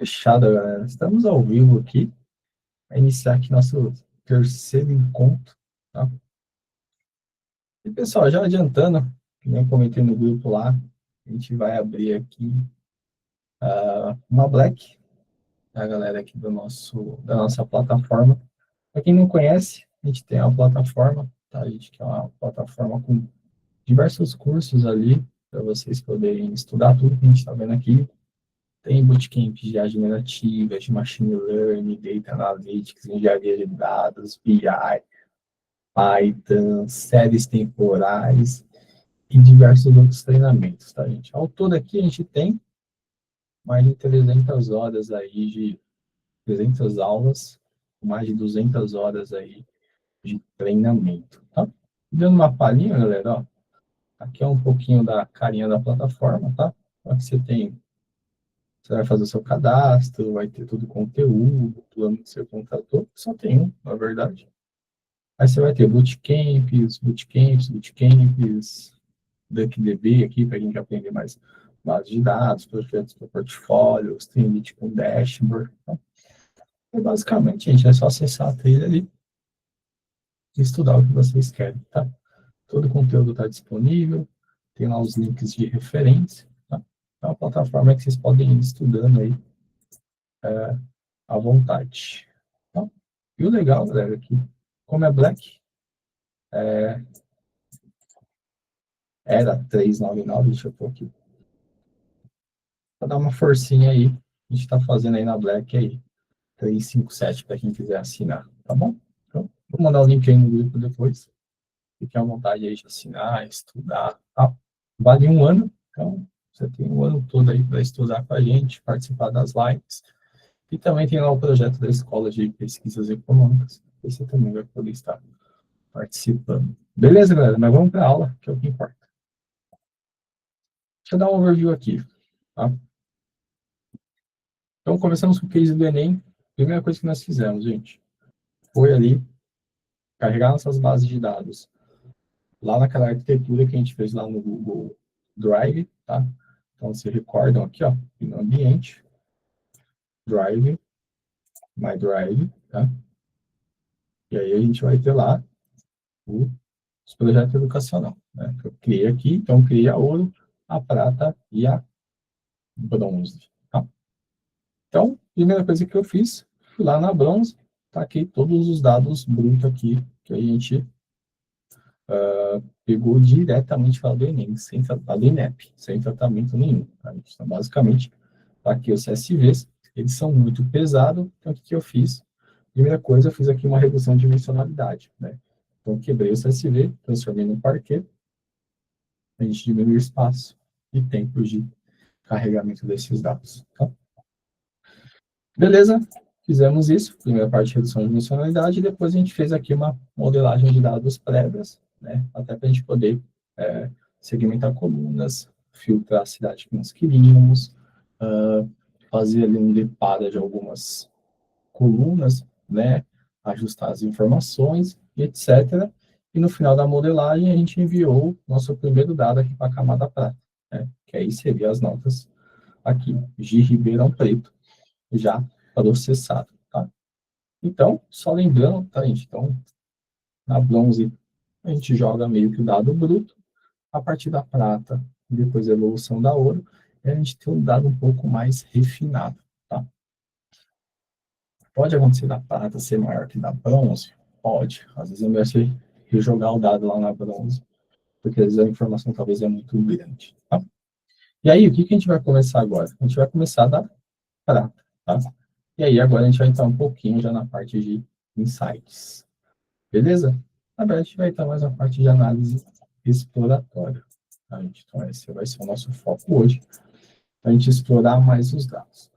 Fechado, galera. Estamos ao vivo aqui. Vai iniciar aqui nosso terceiro encontro, tá? E, pessoal, já adiantando, que nem comentei no grupo lá, a gente vai abrir aqui uma Black, a galera aqui da nossa plataforma. Para quem não conhece, a gente tem uma plataforma, tá? A gente tem uma plataforma com diversos cursos ali, para vocês poderem estudar tudo que a gente está vendo aqui. Tem bootcamp de IA generativa, de machine learning, data analytics, engenharia de dados, BI, Python, séries temporais e diversos outros treinamentos, tá, gente? Ao todo aqui a gente tem mais de 300 horas aí de 300 aulas, mais de 200 horas aí de treinamento, tá? Dando uma palhinha, galera, ó, aqui é um pouquinho da carinha da plataforma, tá? Aqui você vai fazer o seu cadastro, vai ter todo o conteúdo, plano que você contratou, só tem um, na verdade. Aí você vai ter bootcamps, DuckDB aqui, para a gente aprender mais base de dados, projetos para portfólio, Streamlit com dashboard. Então, basicamente, gente, é só acessar a trilha ali e estudar o que vocês querem, tá? Todo o conteúdo está disponível, tem lá os links de referência, tá? É uma plataforma que vocês podem ir estudando aí à vontade. Tá? E o legal, galera, é que, como é Black, era 399, deixa eu pôr aqui, para dar uma forcinha aí, a gente está fazendo aí na Black aí, 357 para quem quiser assinar, tá bom? Então, vou mandar o link aí no grupo depois. Fique à vontade aí de assinar, estudar, tá? Vale um ano, então você tem um ano todo aí para estudar com a gente, participar das lives. E também tem lá o projeto da Escola de Pesquisas Econômicas, que você também vai poder estar participando. Beleza, galera? Mas vamos para a aula, que é o que importa. Deixa eu dar um overview aqui, tá? Então, começamos com o case do Enem. Primeira coisa que nós fizemos, gente, foi ali carregar nossas bases de dados lá naquela arquitetura que a gente fez lá no Google Drive, tá? Então, vocês recordam aqui, ó, no ambiente, Drive, My Drive, tá? E aí a gente vai ter lá os projetos educacionais, né? Eu criei aqui, então criei a ouro, a prata e a bronze, tá? Então, primeira coisa que eu fiz, fui lá na bronze, taquei todos os dados brutos aqui que a gente pegou diretamente lá do Enem, sem tratar do INEP, sem tratamento nenhum. Tá? Então, basicamente, aqui os CSVs, eles são muito pesados, então o que eu fiz? Primeira coisa, eu fiz aqui uma redução de dimensionalidade, né? Então, quebrei o CSV, transformei no Parquet, a gente diminui o espaço e tempo de carregamento desses dados. Tá? Beleza, fizemos isso, primeira parte, redução de dimensionalidade, e depois a gente fez aqui uma modelagem de dados prévias, né? Até para a gente poder segmentar colunas, filtrar a cidade que nós queríamos, fazer ali um limpado de algumas colunas, né, ajustar as informações, etc. E no final da modelagem, a gente enviou nosso primeiro dado aqui para a camada prata, né, que aí seria as notas aqui, de Ribeirão Preto, já processado, tá? Então, só lembrando, tá, gente? Então, na bronze, a gente joga meio que o dado bruto, a partir da prata, depois a evolução da ouro, e a gente tem um dado um pouco mais refinado, tá? Pode acontecer da prata ser maior que da bronze? Pode. Às vezes é melhor você rejogar o dado lá na bronze, porque às vezes a informação talvez é muito grande, tá? E aí, o que a gente vai começar agora? A gente vai começar da prata, tá? E aí, agora a gente vai entrar um pouquinho já na parte de insights. Beleza? Na verdade, a gente vai entrar mais na parte de análise exploratória. Tá, gente? Então, esse vai ser o nosso foco hoje, para a gente explorar mais os dados.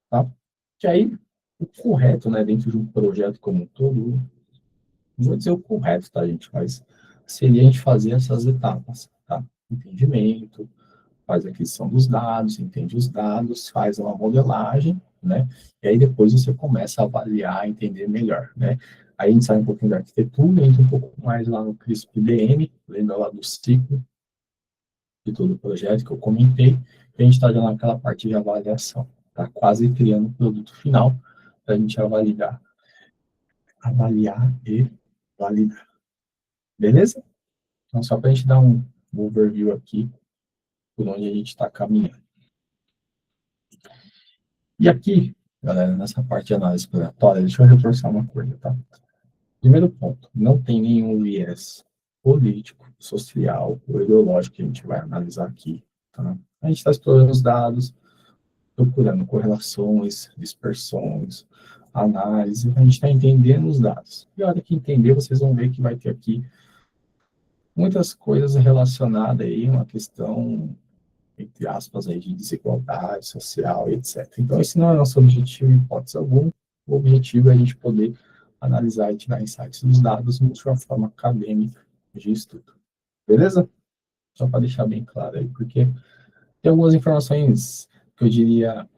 Tá? Que aí, o correto, né, dentro de um projeto como um todo, não vou dizer o correto, tá, gente? Mas seria a gente fazer essas etapas, tá? Entendimento, faz a aquisição dos dados, entende os dados, faz uma modelagem, né? E aí depois você começa a avaliar, entender melhor, né? Aí a gente sai um pouquinho da arquitetura, entra um pouco mais lá no CRISP-DM, lembra lá do ciclo de todo o projeto que eu comentei, e a gente está já naquela parte de avaliação, está quase criando o produto final para a gente avaliar e validar. Beleza? Então, só para a gente dar um overview aqui por onde a gente está caminhando. E aqui, galera, nessa parte de análise exploratória, deixa eu reforçar uma coisa, tá? Primeiro ponto, não tem nenhum viés político, social ou ideológico que a gente vai analisar aqui, tá? A gente está explorando os dados, procurando correlações, dispersões, análise, a gente está entendendo os dados. E a hora que entender, vocês vão ver que vai ter aqui muitas coisas relacionadas aí, uma questão, entre aspas, aí, de desigualdade social, etc. Então, esse não é nosso objetivo em hipótese alguma. O objetivo é a gente poder analisar e tirar insights dos dados de uma forma acadêmica de estudo. Beleza? Só para deixar bem claro aí, porque tem algumas informações que eu diria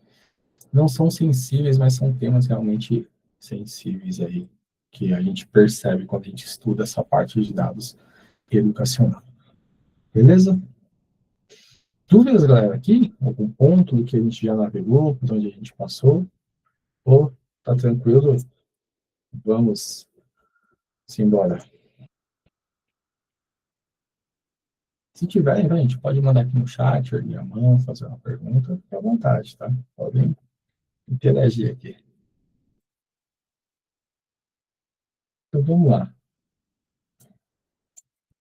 não são sensíveis, mas são temas realmente sensíveis aí, que a gente percebe quando a gente estuda essa parte de dados educacional. Beleza? Dúvidas, galera, aqui? Algum ponto do que a gente já navegou, por onde a gente passou? Ou tá tranquilo? Vamos embora. Se tiverem, a gente pode mandar aqui no chat, erguer a mão, fazer uma pergunta, fique à vontade, tá? Podem interagir aqui. Então, vamos lá.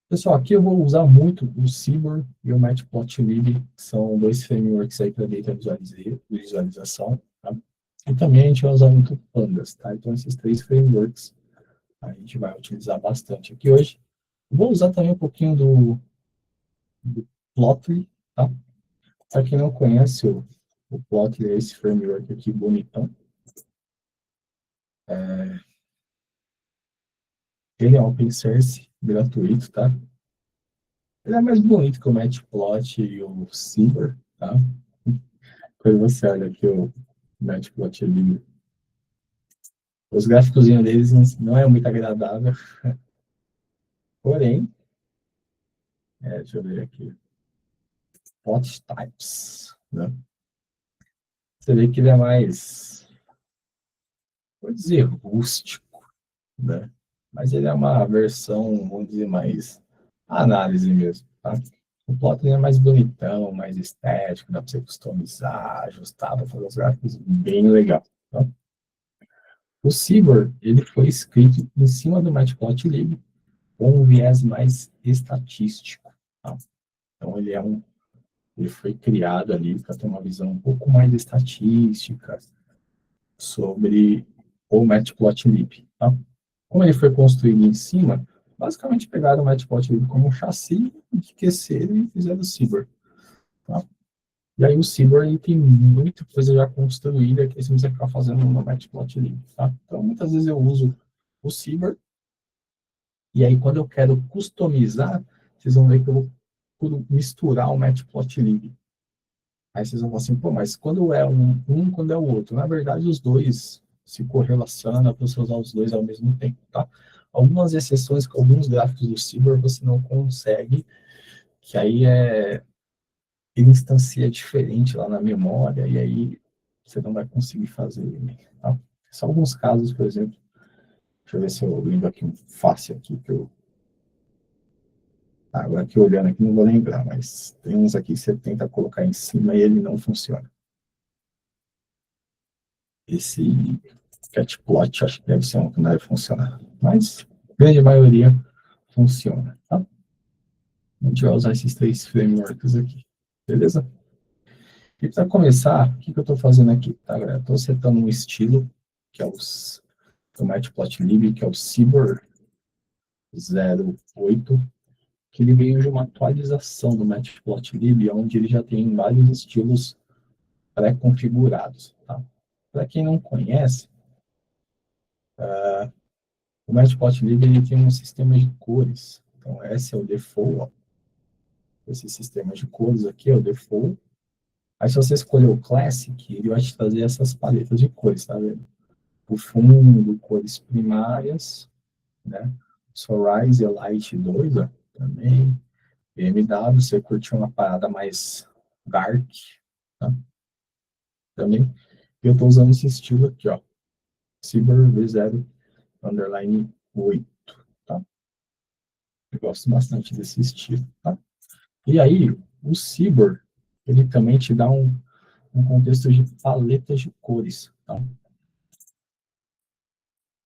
Pessoal, aqui eu vou usar muito o Seaborn e o Matplotlib, que são dois frameworks aí para data visualização, tá? E também a gente vai usar muito Pandas, tá? Então, esses três frameworks a gente vai utilizar bastante aqui hoje. Vou usar também um pouquinho do Plotly, tá? Para quem não conhece o Plotly, é esse framework aqui bonitão. Ele é open source, gratuito, tá? Ele é mais bonito que o Matplot e o Seaborn, tá? Quando você olha aqui o Matplotlib, os gráficos deles não é muito agradável, porém, deixa eu ver aqui, plot types, né? Você vê que ele é mais, vou dizer, rústico, né? Mas ele é uma versão, vamos dizer, mais análise mesmo, tá? O plot é mais bonitão, mais estético, dá para você customizar, ajustar, para fazer os gráficos bem legal, tá? O Seaborn, ele foi escrito em cima do Matplotlib com um viés mais estatístico, tá? Então, ele foi criado ali para ter uma visão um pouco mais estatística sobre o Matplotlib, tá? Como ele foi construído em cima, basicamente pegaram o Matplotlib como um chassi, enriqueceram e fizeram o Seaborn, tá? E aí o Seaborn ele tem muita coisa já construída que você precisa ficar fazendo no Matplotlib, tá? Então, muitas vezes eu uso o Seaborn, e aí quando eu quero customizar, vocês vão ver que eu vou misturar o Matplotlib. Aí vocês vão falar assim, pô, mas quando é quando é o outro? Na verdade, os dois se correlacionam para você usar os dois ao mesmo tempo, tá? Algumas exceções, com alguns gráficos do Seaborn você não consegue, que aí ele instancia diferente lá na memória, e aí você não vai conseguir fazer, tá? Só alguns casos, por exemplo, deixa eu ver se eu lembro aqui um fácil aqui, que eu agora aqui olhando aqui não vou lembrar, mas tem uns aqui que você tenta colocar em cima e ele não funciona. Esse catplot acho que deve ser um que não deve funcionar, mas a grande maioria funciona, tá? A gente vai usar esses três frameworks aqui, beleza? E para começar, o que eu estou fazendo aqui, tá, galera? Estou setando um estilo, que é o Matplotlib, que é o Seaborn 08, que ele veio de uma atualização do Matplotlib, onde ele já tem vários estilos pré-configurados, tá? Para quem não conhece, o Matplotlib ele tem um sistema de cores. Então, esse é o default, ó. Esse sistema de cores aqui é o default. Aí, se você escolher o Classic, ele vai te trazer essas paletas de cores, tá vendo? O fundo, cores primárias, né? Sunrise e Light 2, ó, também. BMW, você curtiu uma parada mais dark, tá? também. Eu estou usando esse estilo aqui, ó. Cyber V0_8, tá? Eu gosto bastante desse estilo, tá? E aí, o Cyber, ele também te dá um contexto de paletas de cores, tá?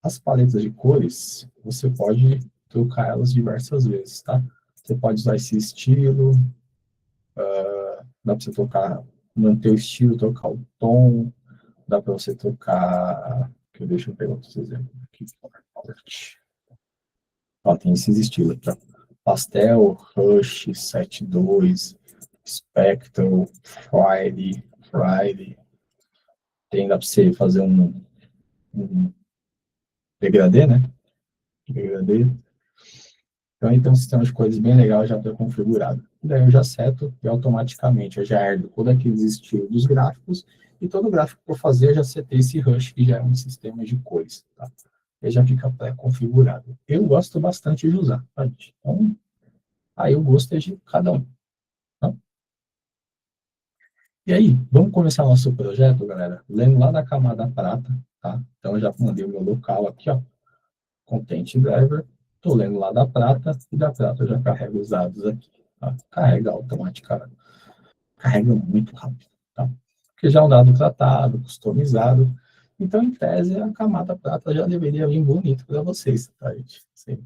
As paletas de cores, você pode trocar elas diversas vezes, tá? Você pode usar esse estilo, dá para você trocar, manter o estilo, trocar o tom, dá para você trocar. Deixa eu pegar outros exemplos aqui. Ó, tem esses estilos aqui, ó. Pastel, Rush, 7.2, Spectral, Friday. Tem, dá para você fazer um degradê, né? Degradê. Então, aí tem um sistema de cores bem legal já pré-configurado. Daí eu já seto e automaticamente eu já herdo todo aqueles estilos dos gráficos e todo gráfico que eu fazer eu já setei esse Rush, que já é um sistema de cores, tá? Ele já fica pré-configurado. Eu gosto bastante de usar, tá, gente? Então, aí o gosto é de cada um, tá? E aí, vamos começar nosso projeto, galera? Lendo lá da camada prata, tá? Então, eu já mandei o meu local aqui, ó. Content Driver. Estou lendo lá da prata, e da prata eu já carrego os dados aqui. Tá? Carrega automaticamente. Carrega muito rápido. Tá? Porque já é um dado tratado, customizado. Então, em tese, a camada prata já deveria vir bonito para vocês, tá, gente? Assim,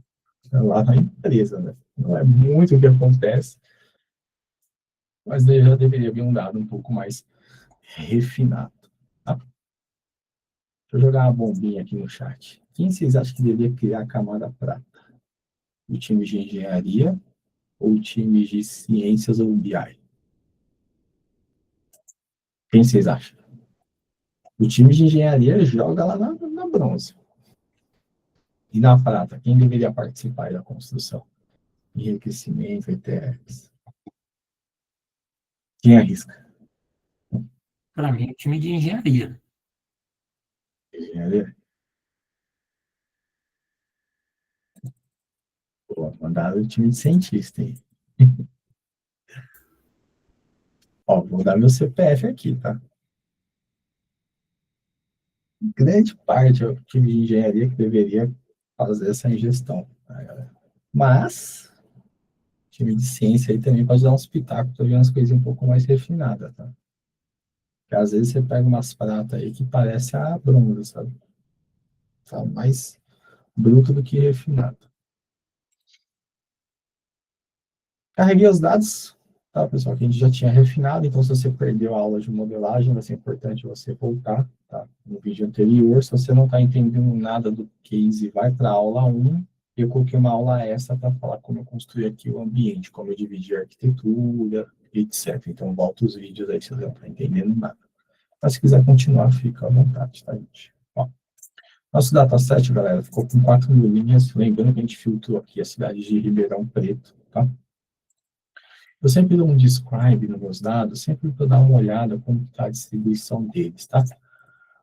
lá na empresa, né? Não é muito o que acontece, mas já deveria vir um dado um pouco mais refinado. Tá? Deixa eu jogar uma bombinha aqui no chat. Quem vocês acham que deveria criar a camada prata? O time de engenharia ou time de ciências ou BI? Quem vocês acham? O time de engenharia joga lá na bronze. E na prata, quem deveria participar da construção? Enriquecimento, ETFs. Quem arrisca? Para mim, é time de engenharia. Engenharia? Pô, mandaram o time de cientista aí. Ó, vou dar meu CPF aqui, tá? Grande parte é o time de engenharia que deveria fazer essa ingestão, tá, galera? Mas time de ciência aí também pode dar uns pitacos para ver umas coisinhas um pouco mais refinadas, tá? Porque às vezes você pega umas pratas aí que parece a bronze, sabe? Tá mais bruto do que refinado. Carreguei os dados, tá, pessoal, que a gente já tinha refinado, então se você perdeu a aula de modelagem, vai ser importante você voltar, tá? No vídeo anterior, se você não está entendendo nada do case, vai para a aula 1, eu coloquei uma aula extra para falar como eu construí aqui o ambiente, como eu dividi a arquitetura, etc. Então, volta os vídeos aí se você não está entendendo nada. Mas se quiser continuar, fica à vontade, tá, gente? Ó, nosso dataset, galera, ficou com 4.000 linhas. Lembrando que a gente filtrou aqui a cidade de Ribeirão Preto, tá? Eu sempre dou um describe nos meus dados, sempre para dar uma olhada como está a distribuição deles, tá?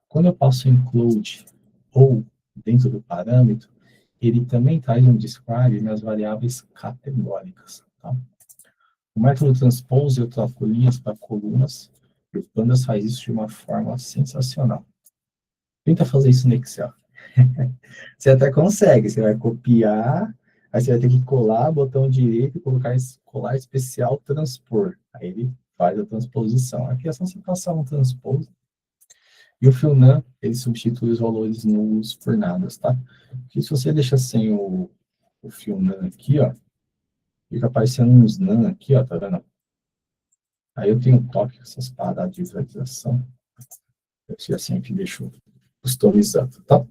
Quando eu passo include ou dentro do parâmetro, ele também traz um describe nas variáveis categóricas, tá? O método transpose eu troco linhas para colunas, e o Pandas faz isso de uma forma sensacional. Tenta fazer isso no Excel. Você até consegue, você vai copiar, aí você vai ter que colar, botão direito, colocar colar especial, transpor. Aí ele faz a transposição. Aqui é só você passar um transpose. E o FILNAM, ele substitui os valores nulos por nada, tá? Porque se você deixa sem o FILNAM aqui, ó, fica aparecendo uns NAN aqui, ó, tá vendo? Aí eu tenho um toque com essas paradas de visualização. Eu sempre deixo customizado, tá?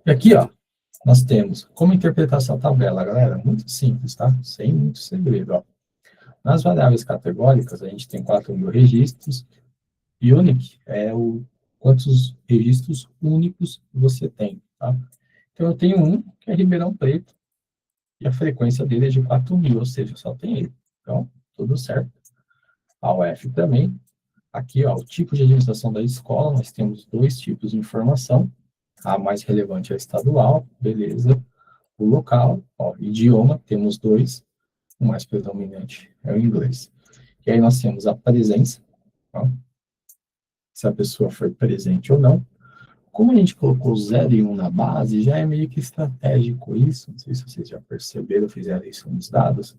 E aqui, ó, nós temos como interpretar essa tabela, galera. Muito simples, tá? Sem muito segredo, ó. Nas variáveis categóricas, a gente tem 4.000 registros. E unique é quantos registros únicos você tem, tá? Então, eu tenho um, que é Ribeirão Preto, e a frequência dele é de 4.000, ou seja, só tem ele. Então, tudo certo. A UF também. Aqui, ó, o tipo de administração da escola, nós temos dois tipos de informação. A mais relevante é a estadual, beleza. O local, ó, idioma, temos dois. O mais predominante é o inglês. E aí nós temos a presença, ó, se a pessoa foi presente ou não. Como a gente colocou 0 e 1 na base, já é meio que estratégico isso. Não sei se vocês já perceberam, fizeram isso nos dados.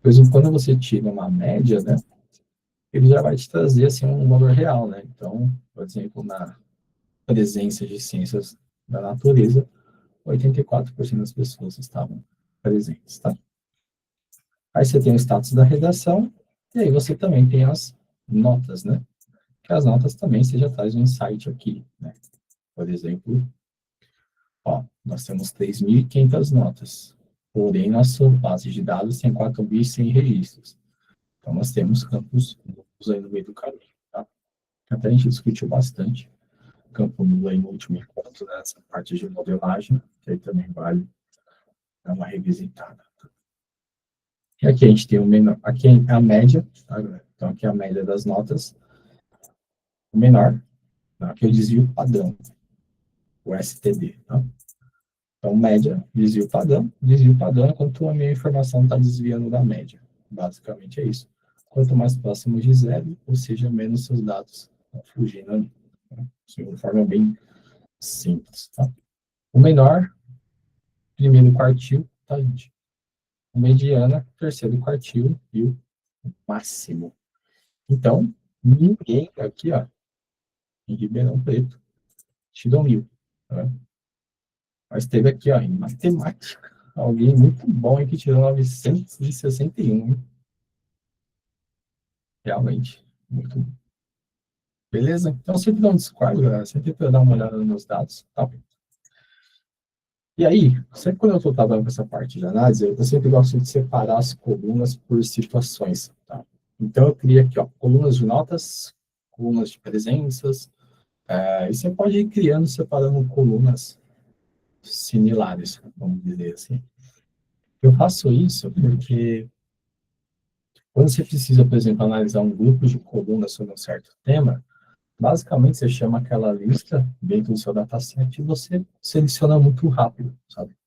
Pois quando você tira uma média, né, ele já vai te trazer assim, um valor real. Né? Então, por exemplo, na presença de ciências da natureza, 84% das pessoas estavam presentes. Tá? Aí você tem o status da redação, e aí você também tem as notas, né? Que as notas também você já traz um insight aqui, né? Por exemplo, ó, nós temos 3.500 notas, porém nossa base de dados tem 4.100 registros. Então nós temos campos nulos aí no meio do caminho, tá? Até a gente discutiu bastante campo nulo aí no último encontro, né, nessa parte de modelagem, que aí também vale dar uma revisitada. E aqui a gente tem o menor, aqui é a média, tá, galera? Então aqui é a média das notas, o menor, tá? Aqui é o desvio padrão, o STD, tá? Então, média, desvio padrão é quanto a minha informação está desviando da média. Basicamente é isso. Quanto mais próximo de zero, ou seja, menos seus dados estão fugindo ali. Tá? Isso de forma bem simples. Tá? O menor, primeiro quartil, tá, gente? O mediana, terceiro quartil e o máximo. Então, ninguém aqui, ó, em Ribeirão Preto, tirou 1.000. Tá? Mas teve aqui, ó, em matemática, alguém muito bom aí que tirou 961. Hein? Realmente, muito bom. Beleza? Então, sempre dá um descargo, galera. Sempre para dar uma olhada nos dados. Tá? E aí, sempre quando eu estou trabalhando com essa parte de análise, eu sempre gosto de separar as colunas por situações. Tá? Então, eu criei aqui, ó, colunas de notas, colunas de presenças. E você pode ir criando, separando colunas similares, vamos dizer assim. Eu faço isso porque quando você precisa, por exemplo, analisar um grupo de colunas sobre um certo tema, basicamente você chama aquela lista dentro do seu dataset e você seleciona muito rápido, sabe?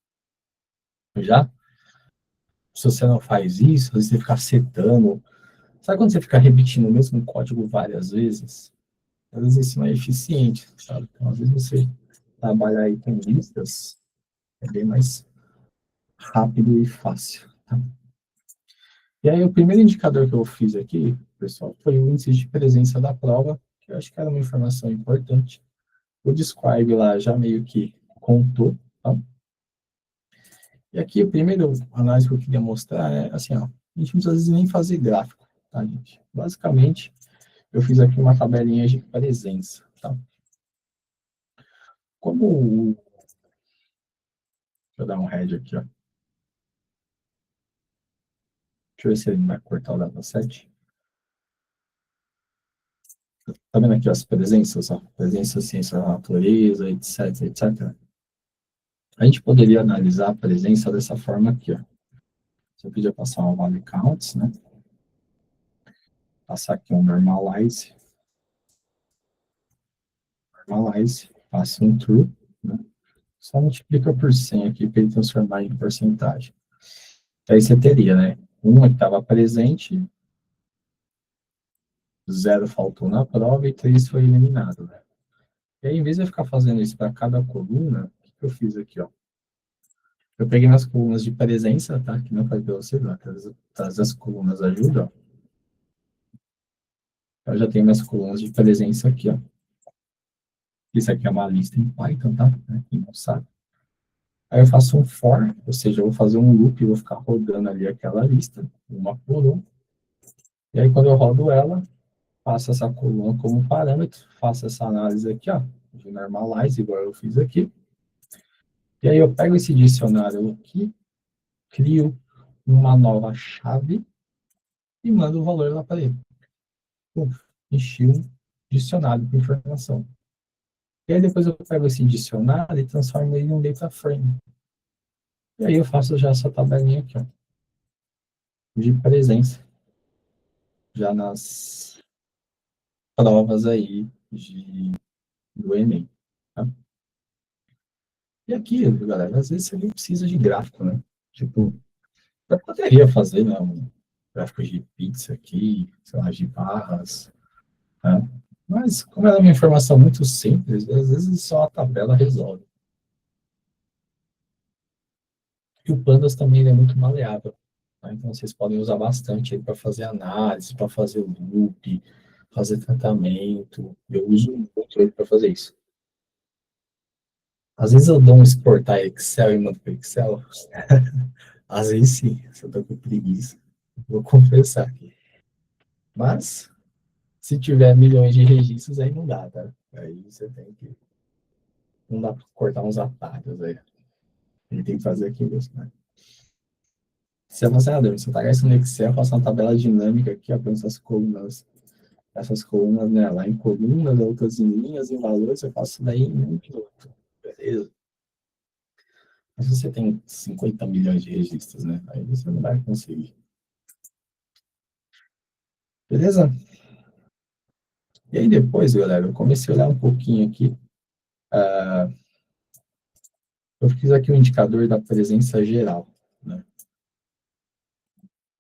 Já, se você não faz isso, você fica setando. Sabe quando você fica repetindo o mesmo código várias vezes? Às vezes isso não é eficiente, sabe? Então, às vezes você trabalhar aí com listas é bem mais rápido e fácil, tá? E aí, o primeiro indicador que eu fiz aqui, pessoal, foi o índice de presença da prova, que eu acho que era uma informação importante. O Describe lá já meio que contou, tá? E aqui, a primeira análise que eu queria mostrar é, assim, ó, a gente não precisa às vezes nem fazer gráfico, tá, gente? Basicamente, eu fiz aqui uma tabelinha de presença, tá? Como, deixa eu dar um head aqui, ó. Deixa eu ver se ele vai cortar o dataset. Tá vendo aqui as presenças, ó? Presença, ciência da natureza, etc, etc. A gente poderia analisar a presença dessa forma aqui, ó. Você podia passar um vale counts, né? Passar aqui um normalize, passa um true, né? Só multiplica por 100 aqui para ele transformar em porcentagem. Aí você teria, né? 1 estava presente, 0 faltou na prova e 3 foi eliminado, né? E aí, em vez de eu ficar fazendo isso para cada coluna, o que eu fiz aqui, ó? Eu peguei nas colunas de presença, tá? Que não faz velocidade, trazer as colunas ajuda, ó. Eu já tenho minhas colunas de presença aqui, ó. Isso aqui é uma lista em Python, tá? Quem não sabe. Aí eu faço um for, ou seja, eu vou fazer um loop e vou ficar rodando ali aquela lista, uma por uma. E aí, quando eu rodo ela, faço essa coluna como parâmetro, faço essa análise aqui, ó, de normalize, igual eu fiz aqui. E aí eu pego esse dicionário aqui, crio uma nova chave e mando o valor lá para ele. Enchi um dicionário com informação. E aí depois eu pego esse dicionário e transformo ele em um data frame. E aí eu faço já essa tabelinha aqui, ó, de presença, já nas provas aí do Enem. Tá? E aqui, galera, às vezes você nem precisa de gráfico, né? Tipo, eu poderia fazer, né, um gráfico de pizza aqui, sei lá, de barras, né? Mas, como ela é uma informação muito simples, às vezes só a tabela resolve. E o Pandas também é muito maleável. Tá? Então, vocês podem usar bastante para fazer análise, para fazer loop, fazer tratamento. Eu uso muito ele para fazer isso. Às vezes eu dou um exportar Excel e mando para Excel. Às vezes sim, se eu tô com preguiça. Vou confessar aqui. Mas, se tiver milhões de registros, aí não dá, tá? Aí você tem que. Não dá para cortar uns atalhos aí. Ele tem que fazer aquilo mesmo, né? Se é você, você está gastando Excel, faça uma tabela dinâmica aqui, ó, com essas colunas, né, lá em colunas, outras em linhas, em valores, eu faço daí em um minuto, beleza? Mas se você tem 50 milhões de registros, né, aí você não vai conseguir. Beleza? E aí depois, galera, eu comecei a olhar um pouquinho aqui, eu fiz aqui o indicador da presença geral, né?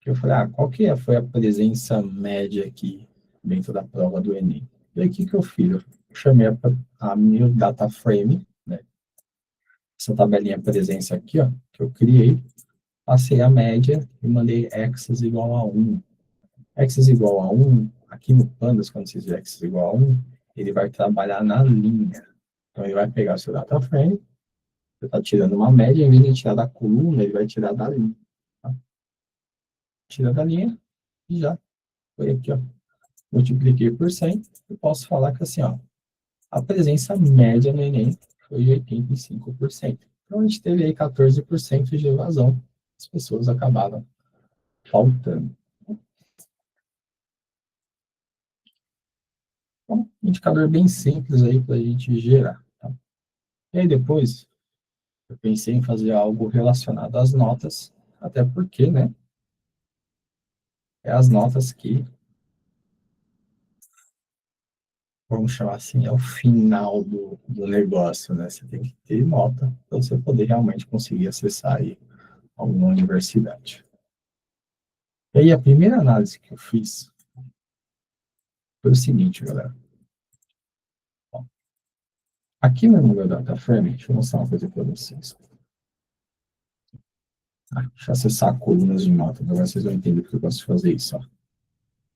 Eu falei, qual que foi a presença média aqui dentro da prova do Enem? E aí, o que que eu fiz? Eu chamei a meu data frame, né? Essa tabelinha presença aqui, ó, que eu criei, passei a média e mandei x igual a 1. X igual a 1, aqui no Pandas, quando você diz x igual a 1, ele vai trabalhar na linha. Então, ele vai pegar o seu data frame, você está tirando uma média, em vez de tirar da coluna, ele vai tirar da linha. Tá? Tira da linha e já foi aqui, ó. Multipliquei por 100, eu posso falar que assim, ó, a presença média no Enem foi de 85%. Então, a gente teve aí 14% de evasão. As pessoas acabaram faltando. Então, um indicador bem simples aí para a gente gerar. Tá? E aí depois, eu pensei em fazer algo relacionado às notas, até porque, né, é as notas que, vamos chamar assim, é o final do negócio, né? Você tem que ter nota para você poder realmente conseguir acessar aí alguma universidade. E aí, a primeira análise que eu fiz foi o seguinte, galera. Ó, aqui no meu data frame, deixa eu mostrar uma coisa para vocês. Deixa eu acessar colunas de notas, agora vocês vão entender porque eu gosto de fazer isso. Ó.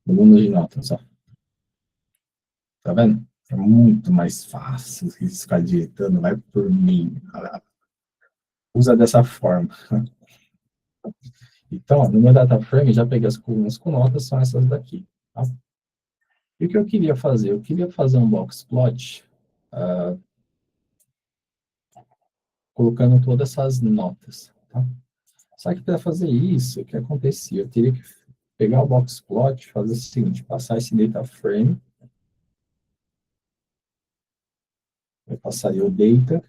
Colunas de notas, ó. Tá vendo? É muito mais fácil ficar digitando, vai por mim. Usa dessa forma. Então, ó, no meu data frame, já peguei as colunas com notas, são essas daqui. Tá? E o que eu queria fazer? Eu queria fazer um box plot colocando todas essas notas. Tá? Só que para fazer isso, o que acontecia? Eu teria que pegar o box plot, fazer o seguinte, passar esse data frame, eu passaria o data,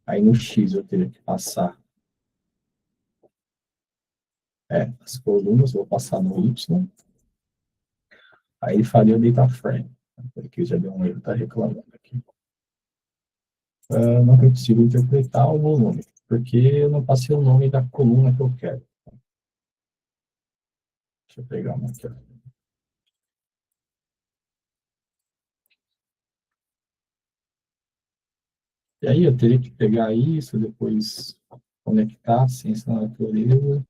aí no X eu teria que passar as colunas, vou passar no Y, aí ele faria o data frame. Aqui já deu um erro, tá reclamando aqui. Eu não consigo interpretar o volume, porque eu não passei o nome da coluna que eu quero. Deixa eu pegar uma aqui. E aí eu teria que pegar isso, depois conectar ciência na natureza.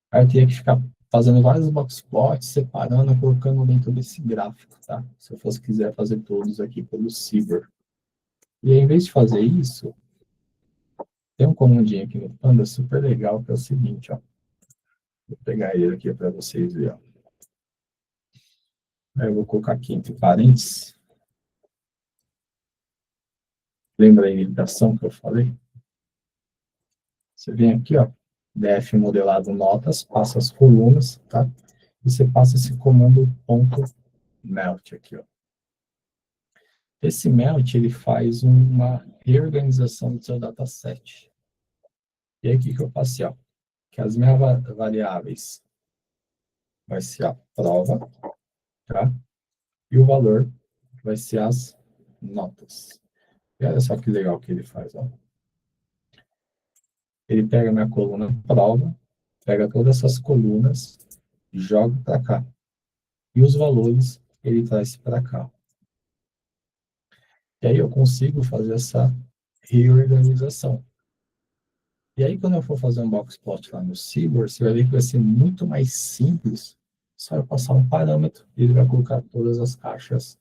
Aí eu teria que ficar fazendo vários box plots, separando, colocando dentro desse gráfico, tá? Se eu fosse quiser fazer todos aqui pelo Ciber. E aí, em vez de fazer isso, tem um comandinho aqui no Panda super legal, que é o seguinte, ó. Vou pegar ele aqui para vocês verem. Aí eu vou colocar aqui entre parênteses. Lembra a limitação que eu falei? Você vem aqui, ó, def modelado notas, passa as colunas, tá? E você passa esse comando ponto .melt aqui, ó. Esse melt, ele faz uma reorganização do seu dataset. E aí, o que que eu passei, ó? Que as minhas variáveis vai ser a prova, tá? E o valor vai ser as notas. E olha só que legal que ele faz, ó. Ele pega a minha coluna prova, pega todas essas colunas jogo para cá. E os valores ele traz para cá. E aí eu consigo fazer essa reorganização. E aí, quando eu for fazer um box plot lá no Seaborn, você vai ver que vai ser muito mais simples. Só eu passar um parâmetro e ele vai colocar todas as caixas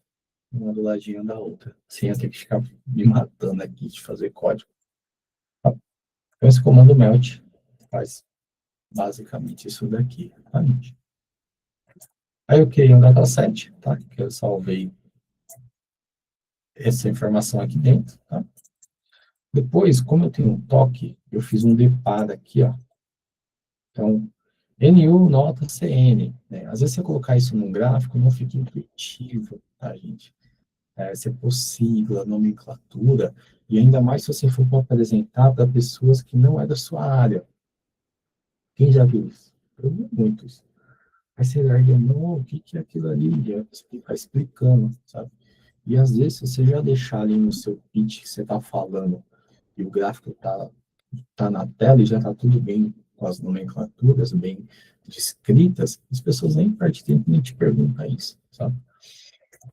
uma do ladinho da outra, sem eu ter que ficar me matando aqui de fazer código. Tá? Então, esse comando melt faz basicamente isso daqui. Tá, gente? Aí eu criei um dataset, tá? Que eu salvei essa informação aqui dentro, tá? Depois, como eu tenho um toque, eu fiz um depara aqui, ó. Então, NU nota CN, né? Às vezes você colocar isso num gráfico não fica intuitivo, tá, gente? Você pôr sigla, nomenclatura, e ainda mais se você for para apresentar para pessoas que não é da sua área. Quem já viu isso? Eu vi muito isso. Aí você larga, não, o que é aquilo ali? Já vai explicando, sabe? E às vezes, se você já deixar ali no seu pitch que você está falando, e o gráfico tá na tela e já está tudo bem com as nomenclaturas bem descritas, as pessoas nem perdem tempo nem te perguntam isso, sabe?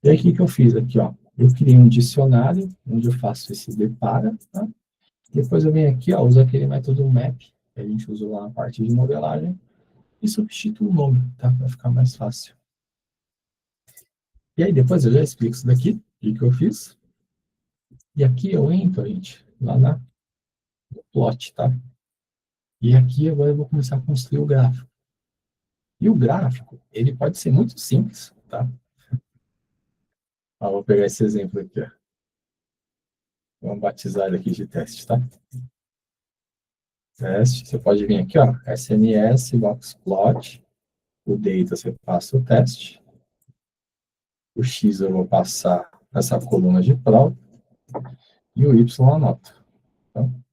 E aí, o que que eu fiz aqui, ó? Eu criei um dicionário, onde eu faço esse depara, tá? Depois eu venho aqui, ó, uso aquele método map, que a gente usou lá na parte de modelagem, e substituo o nome, tá? Para ficar mais fácil. E aí, depois eu já explico isso daqui, o que que eu fiz. E aqui eu entro, gente, lá no plot, tá? E aqui agora eu vou começar a construir o gráfico. E o gráfico, ele pode ser muito simples, tá? Vou pegar esse exemplo aqui, ó. Vamos batizar ele aqui de teste, tá? Teste, você pode vir aqui, ó, SNS, boxplot, o data você passa o teste, o X eu vou passar essa coluna de prova, e o Y a nota. Então,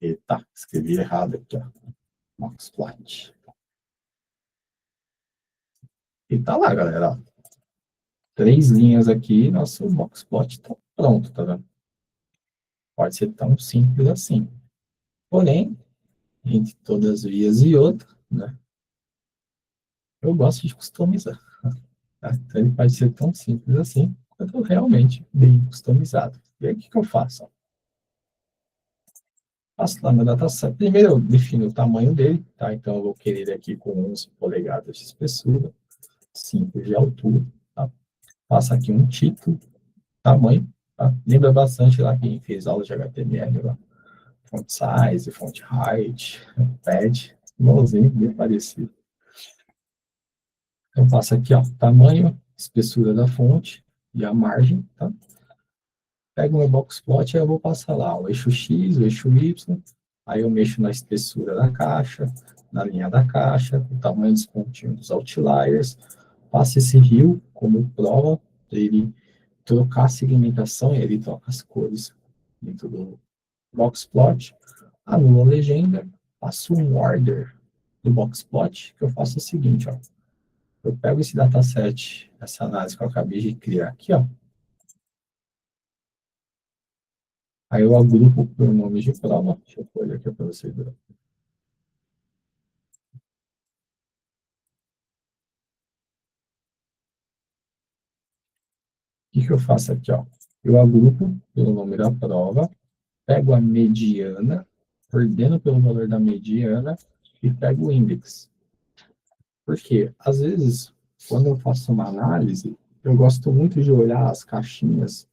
eita, escrevi errado aqui, ó, boxplot. E tá lá, galera, ó. 3 linhas aqui, nosso boxplot tá pronto, tá vendo? Pode ser tão simples assim. Porém, entre todas as vias e outra, né? Eu gosto de customizar. Tá? Então, ele pode ser tão simples assim, quanto realmente bem customizado. E aí, o que que eu faço? Passo lá no dataset. Primeiro, eu defino o tamanho dele, tá? Então, eu vou querer ele aqui com 11 polegadas de espessura, 5 de altura, tá? Passo aqui um título, tamanho, tá? Lembra bastante lá quem fez aula de HTML, lá. Font size, font height, pad, igualzinho, bem parecido. Eu passo aqui, ó, tamanho, espessura da fonte e a margem, tá? Pego o meu boxplot e eu vou passar lá o eixo X, o eixo Y, aí eu mexo na espessura da caixa, na linha da caixa, o tamanho dos pontinhos dos outliers, passo esse rio como prova, para ele trocar a segmentação e ele troca as cores dentro do boxplot, anulo a legenda, passo um order do boxplot, que eu faço o seguinte, ó, eu pego esse dataset, essa análise que eu acabei de criar aqui, ó. Aí eu agrupo por nome de prova. Deixa eu pôr aqui para vocês verem. O que que eu faço aqui, ó? Eu agrupo pelo nome da prova, pego a mediana, ordeno pelo valor da mediana e pego o index. Por quê? Às vezes, quando eu faço uma análise, eu gosto muito de olhar as caixinhas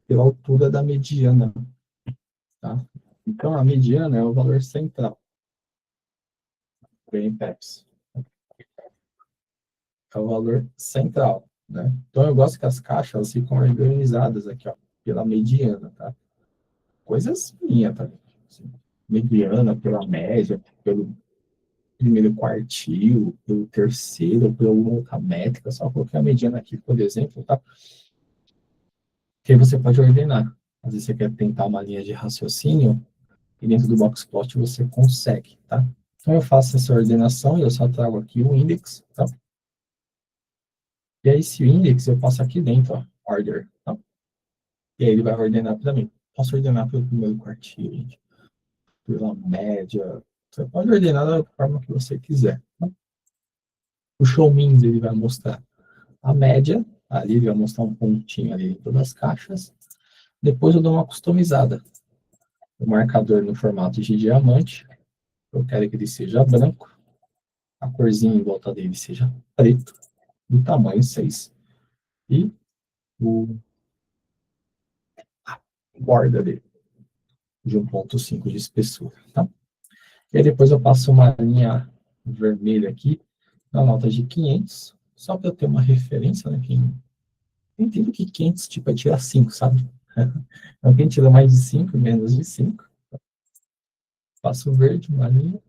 pela altura da mediana, tá? Então, a mediana é o valor central, bem PEPS. É o valor central, né? Então, eu gosto que as caixas elas ficam organizadas aqui, ó, pela mediana, tá? Coisas minhas, tá? Assim, mediana, pela média, pelo primeiro quartil, pelo terceiro, pela outra métrica, só coloquei a mediana aqui, por exemplo, tá? Que aí você pode ordenar. Às vezes você quer tentar uma linha de raciocínio e dentro do boxplot você consegue, tá? Então eu faço essa ordenação e eu só trago aqui o index, tá? E aí esse index eu passo aqui dentro, ó, order, tá? E aí ele vai ordenar para mim. Posso ordenar pelo primeiro quartil, pela média. Você pode ordenar da forma que você quiser, tá? O show means ele vai mostrar a média, ali ele vai mostrar um pontinho ali em todas as caixas. Depois eu dou uma customizada. O marcador no formato de diamante, eu quero que ele seja branco, a corzinha em volta dele seja preto, do tamanho 6, e a borda dele de 1,5 de espessura, tá? E aí depois eu passo uma linha vermelha aqui, na nota de 500, só para eu ter uma referência, né? Quem entende que 500 tipo é tirar 5, sabe? Então quem tira mais de 5, menos de 5, passo verde, uma linha,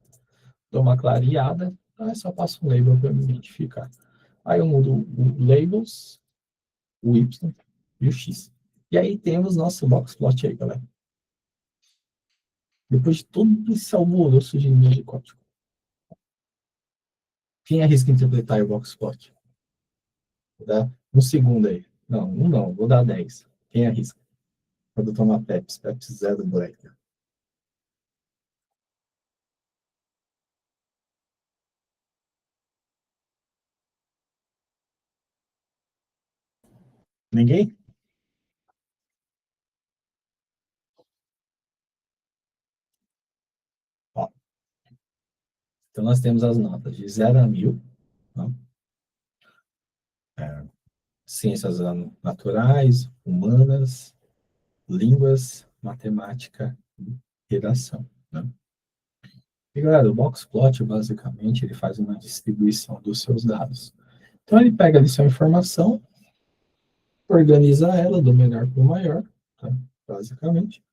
dou uma clareada, aí só passo um label para me identificar. Aí eu mudo o labels, o Y e o X. E aí temos nosso box plot aí, galera. Depois de todo esse alvoroço de linha de código. Quem arrisca interpretar o box plot? Vou dar um segundo aí. Não, um não, vou dar 10. Quem arrisca? Quando tomar Pepsi, Pepsi zero Black. Ninguém? Ó, então nós temos as notas de 0 a 1000. Tá? É, ciências naturais, humanas, línguas, matemática e redação. Né? E, galera, o Boxplot, basicamente, ele faz uma distribuição dos seus dados. Então, ele pega ali sua informação, organiza ela do menor para o maior, tá? Basicamente,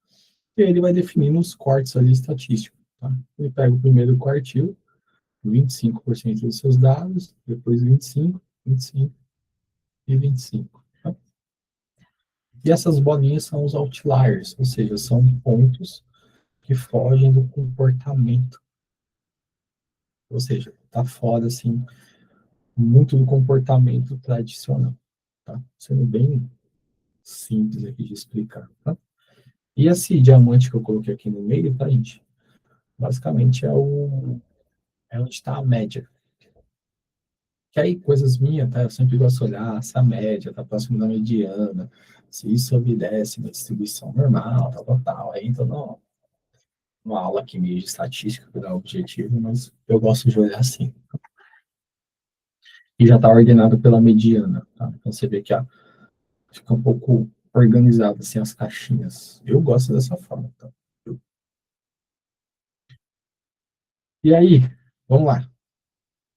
e aí ele vai definindo os cortes ali estatísticos. Tá? Ele pega o primeiro quartil, 25% dos seus dados, depois 25, 25 e 25. Tá? E essas bolinhas são os outliers, ou seja, são pontos que fogem do comportamento. Ou seja, está fora, assim, muito do comportamento tradicional. Tá? Sendo bem simples aqui de explicar. Tá? E esse diamante que eu coloquei aqui no meio, tá, gente? Basicamente é onde está a média. Que aí, coisas minhas, tá? Eu sempre gosto de olhar se a média está próximo da mediana, se isso obedece uma distribuição normal, tal, tal, tal. Aí entra numa aula aqui meio de estatística para dar objetivo, mas eu gosto de olhar assim. E já está ordenado pela mediana, tá? Então você vê que fica um pouco organizado assim as caixinhas. Eu gosto dessa forma, tá? E aí, vamos lá.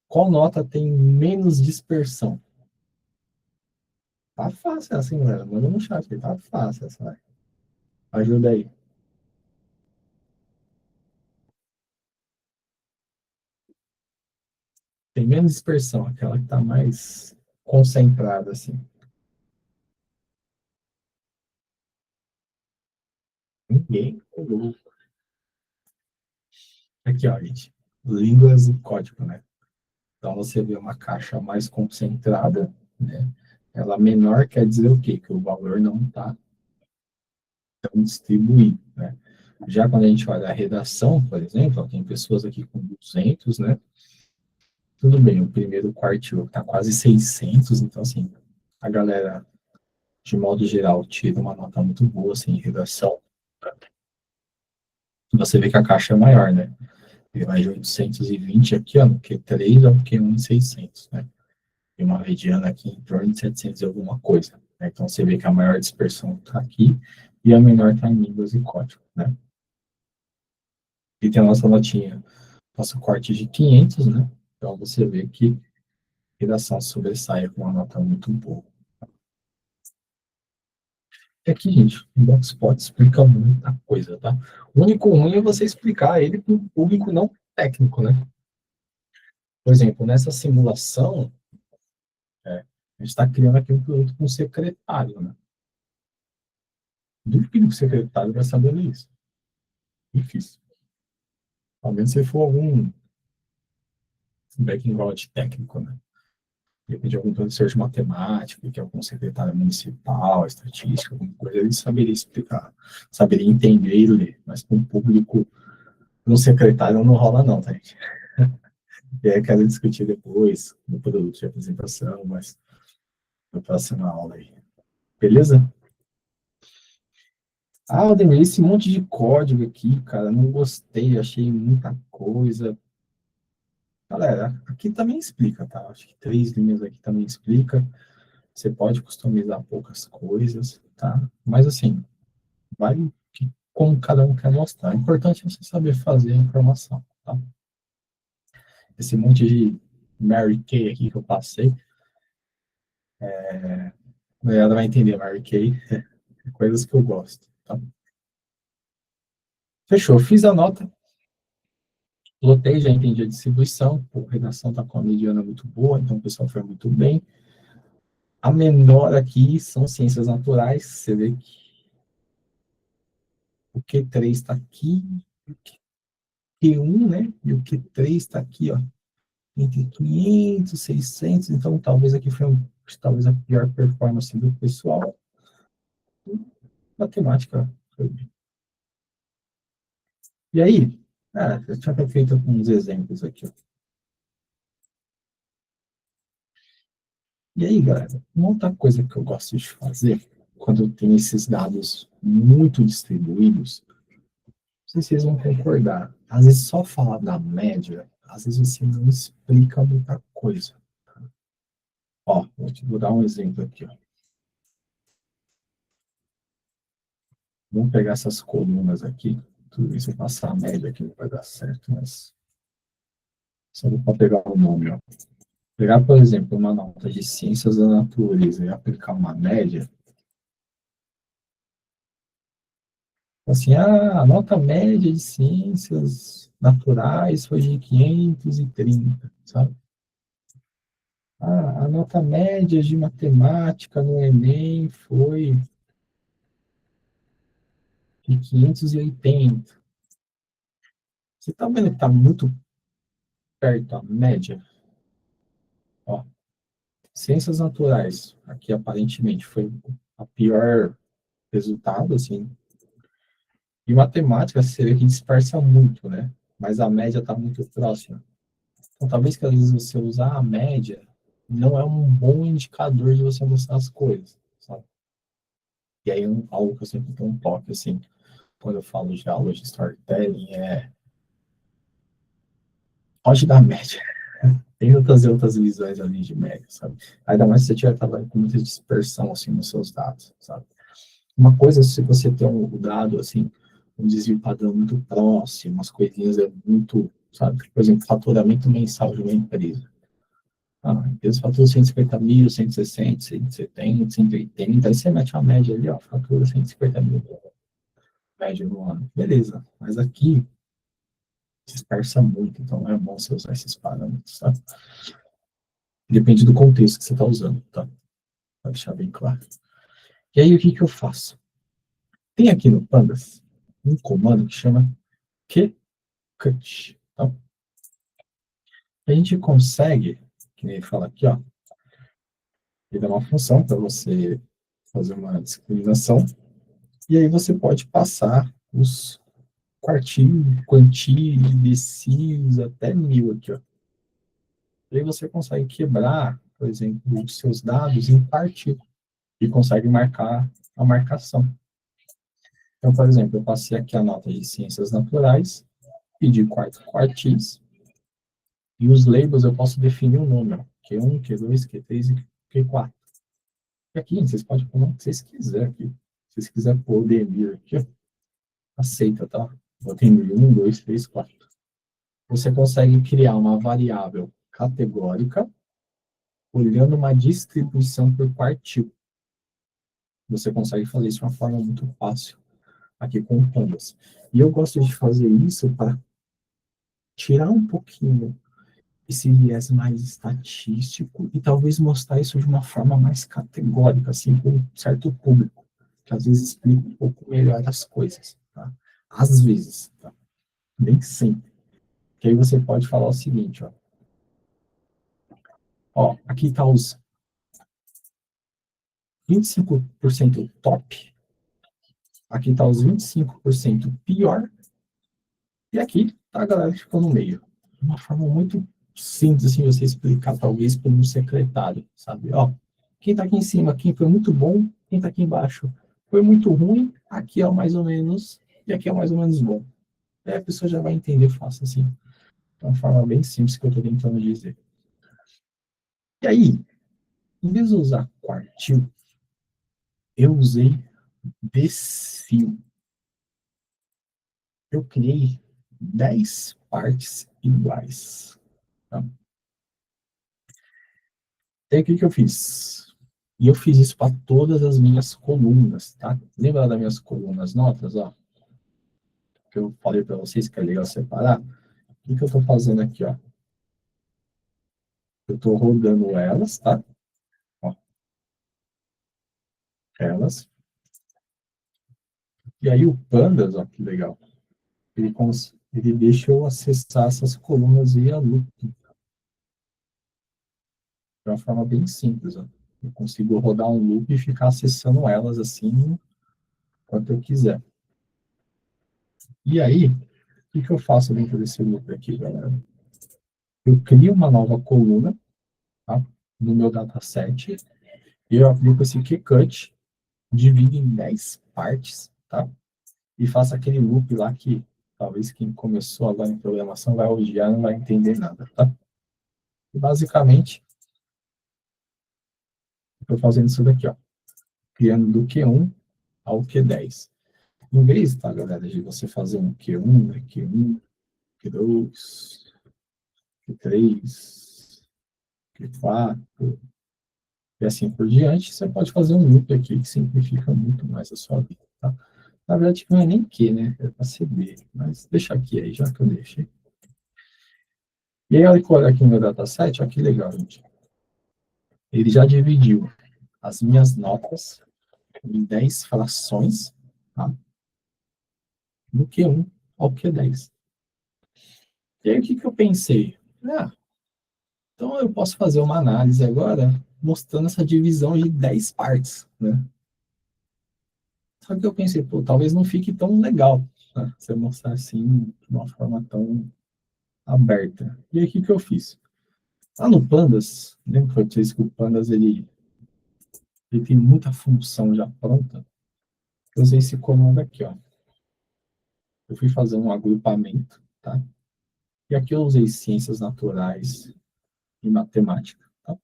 Qual nota tem menos dispersão? Tá fácil assim, galera. Manda no chat aí. Tá fácil essa. Vai. Ajuda aí. Tem menos dispersão, aquela que tá mais concentrada, assim. Ninguém colocou. Aqui, ó, gente. Línguas e código, né? Então, você vê uma caixa mais concentrada, né? Ela menor quer dizer o quê? Que o valor não está tão distribuído, né? Já quando a gente olha a redação, por exemplo, ó, tem pessoas aqui com 200, né? Tudo bem, o primeiro quartil está quase 600, então, assim, a galera, de modo geral, tira uma nota muito boa, assim, em redação. Você vê que a caixa é maior, né? Ele vai de 820 aqui, ó, no Q3 ao Q1 em 600, né? E uma mediana aqui em torno de 700 e alguma coisa. Né? Então, você vê que a maior dispersão está aqui e a menor está em línguas e código, né? E tem a nossa notinha, nosso corte de 500, né? Então, você vê que a redação sobressai com uma nota muito boa. É que, gente, o Blogspot explica muita coisa, tá? O único ruim é você explicar ele para um público não técnico, né? Por exemplo, nessa simulação, a gente está criando aqui um produto com secretário, né? Duvido que o secretário vai saber ler isso. Difícil. Ao menos se for algum background técnico, né? De algum professor de matemática, que é algum secretário municipal, estatística, alguma coisa, ele saberia explicar, saberia entender e ler. Mas com o público, no secretário não rola não, tá, gente? E aí quero discutir depois no produto de apresentação, mas na próxima aula aí. Beleza? Ah, Aldemir, esse monte de código aqui, cara, não gostei, achei muita coisa. Galera, aqui também explica, tá? Acho que 3 linhas aqui também explica. Você pode customizar poucas coisas, tá? Mas assim, vai como cada um quer mostrar. O importante é você saber fazer a informação, tá? Esse monte de Mary Kay aqui que eu passei, a galera vai entender Mary Kay, é coisas que eu gosto, tá? Fechou, fiz a nota, lotei, já entendi a distribuição, pô, a redação está com a mediana muito boa, então o pessoal foi muito bem. A menor aqui são ciências naturais, você vê que o Q3 está aqui, o Q1, né? E o Q3 está aqui, ó, entre 500 e 600, então talvez aqui foi talvez a pior performance do pessoal. Matemática foi. E aí, eu tinha feito alguns exemplos aqui, ó. E aí, galera, uma outra coisa que eu gosto de fazer, quando eu tenho esses dados muito distribuídos, não sei se vocês vão concordar, às vezes só falar da média, às vezes você não explica muita coisa. Ó, vou dar um exemplo aqui, ó. Vamos pegar essas colunas aqui, tudo bem, se eu passar a média aqui não vai dar certo, mas só vou para pegar o nome, ó. Pegar, por exemplo, uma nota de ciências da natureza e aplicar uma média, assim, a nota média de ciências naturais foi de 530, sabe? A nota média de matemática no Enem foi de 580. Você está vendo que está muito perto a média? Ó, ciências naturais, aqui aparentemente foi a pior resultado, assim. E matemática, você vê que dispersa muito, né? Mas a média está muito próxima. Então, talvez que às vezes você usar a média não é um bom indicador de você mostrar as coisas, sabe? E aí, algo que eu sempre tenho um toque, assim, quando eu falo de aula de storytelling, foge da média. Tem outras visões ali de média, sabe? Ainda mais se você estiver trabalhando com muita dispersão, assim, nos seus dados, sabe? Uma coisa é se você tem um dado, assim, um desvio padrão muito próximo, umas coisinhas é muito, sabe? Por exemplo, faturamento mensal de uma empresa. Ah, eles faturam 150 mil, 160, 170, 180, aí você mete uma média ali, ó, fatura 150 mil, média no ano. Beleza, mas aqui dispersa muito, então não é bom você usar esses parâmetros, tá? Depende do contexto que você está usando, tá? Para deixar bem claro. E aí, o que que eu faço? Tem aqui no Pandas um comando que chama qcut, tá? A gente consegue, que nem ele fala aqui, ó, ele dá uma função para você fazer uma discriminação, e aí você pode passar os quartil, quantil, decils, até 1000 aqui, ó. E aí você consegue quebrar, por exemplo, os seus dados em quartil e consegue marcar a marcação. Então, por exemplo, eu passei aqui a nota de ciências naturais, pedi quartis, e os labels eu posso definir um número, Q1, Q2, Q3 e Q4. E aqui, vocês podem pôr o que vocês quiserem aqui. Se vocês quiserem pôr o Demir aqui, ó, aceita, tá? Botei 1, 2, 3, 4. Você consegue criar uma variável categórica olhando uma distribuição por quartil. Você consegue fazer isso de uma forma muito fácil aqui com o Pandas. E eu gosto de fazer isso para tirar um pouquinho esse viés mais estatístico e talvez mostrar isso de uma forma mais categórica, assim, com um certo público, que às vezes explica um pouco melhor as coisas, tá? Às vezes, tá? Nem sempre. Que aí você pode falar o seguinte, ó, aqui está os 25% top, aqui está os 25% pior, e aqui tá a galera que ficou no meio. De uma forma muito simples assim você explicar, talvez, para um secretário, sabe? Ó, quem tá aqui em cima, quem foi muito bom, quem tá aqui embaixo foi muito ruim, aqui é o mais ou menos, e aqui é o mais ou menos bom. Aí a pessoa já vai entender fácil, assim, de uma forma bem simples que eu tô tentando dizer. E aí, em vez de usar quartil, eu usei decil. Eu criei 10 partes iguais. Tá? E aí, o que que eu fiz? E eu fiz isso para todas as minhas colunas, tá? Lembra das minhas colunas notas, ó? Que eu falei para vocês que é legal separar? O que que eu estou fazendo aqui, ó? Eu estou rodando elas, tá? Ó, elas. E aí o pandas, ó, que legal. Ele deixa eu acessar essas colunas via loop, de uma forma bem simples, ó. Eu consigo rodar um loop e ficar acessando elas assim, quanto eu quiser. E aí, o que que eu faço dentro desse loop aqui, galera? Eu crio uma nova coluna, tá? No meu dataset, e eu aplico esse keycut, divido em 10 partes, tá? E faço aquele loop lá que talvez quem começou agora em programação vai odiar, não vai entender nada, tá? E basicamente, estou fazendo isso daqui, ó, criando do Q1 ao Q10. Em vez, tá, galera, de você fazer um Q1, né, Q1, Q2, Q3, Q4, e assim por diante, você pode fazer um loop aqui que simplifica muito mais a sua vida, tá? Na verdade, não é nem Q, né? É para ser B, mas deixa aqui aí, já que eu deixei. E aí, olha que eu olho aqui no meu dataset, olha que legal, gente. Ele já dividiu as minhas notas em 10 frações, tá? Do Q1 ao Q10. E aí, o que que eu pensei? Ah, então eu posso fazer uma análise agora mostrando essa divisão de 10 partes, né? Só que eu pensei, pô, talvez não fique tão legal, né? Você mostrar assim, de uma forma tão aberta. E aí, o que que eu fiz? Lá no Pandas, lembra que eu falei pra vocês que o Pandas, ele tem muita função já pronta? Eu usei esse comando aqui, ó. Eu fui fazer um agrupamento, tá? E aqui eu usei ciências naturais e matemática, tá?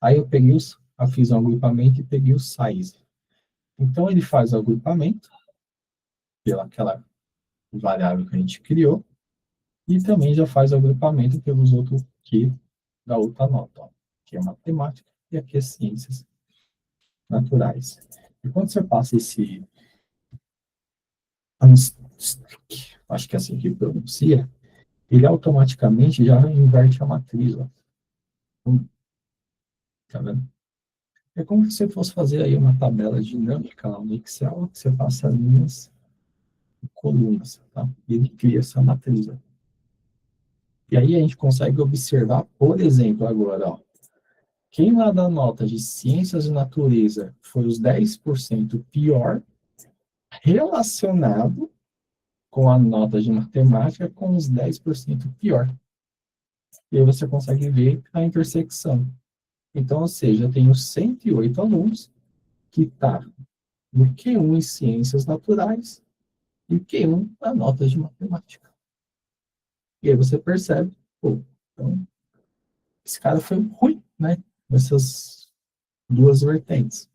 Aí eu peguei eu fiz um agrupamento e peguei o size. Então ele faz o agrupamento pelaquela variável que a gente criou e também já faz o agrupamento pelos outros que da outra nota, ó, que é matemática e aqui é ciências naturais. E quando você passa esse unstick, acho que é assim que pronuncia, ele automaticamente já inverte a matriz, ó. Tá vendo? É como se você fosse fazer aí uma tabela dinâmica lá no Excel, que você passa linhas e colunas, tá? E ele cria essa matriz, ó. E aí a gente consegue observar, por exemplo, agora, ó, quem lá da nota de ciências e natureza foi os 10% pior, relacionado com a nota de matemática com os 10% pior. E aí você consegue ver a intersecção. Então, ou seja, eu tenho 108 alunos que estão no Q1 em ciências naturais e Q1 na nota de matemática. E aí você percebe, pô, então, esse cara foi ruim, né? Nessas duas vertentes.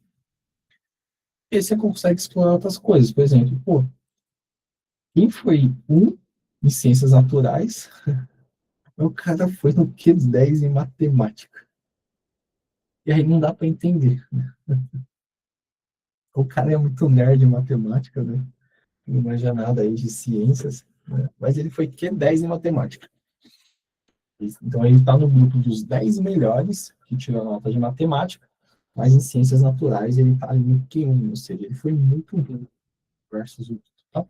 E aí você consegue explorar outras coisas. Por exemplo, pô, quem foi um em ciências naturais, o cara foi no Q10 em matemática. E aí não dá para entender. O cara é muito nerd em matemática, né? Não manja nada aí de ciências, né? Mas ele foi Q10 em matemática. Então ele está no grupo dos 10 melhores que tirou nota de matemática, mas em ciências naturais ele está ali no Q1, ou seja, ele foi muito ruim versus o outro, tá?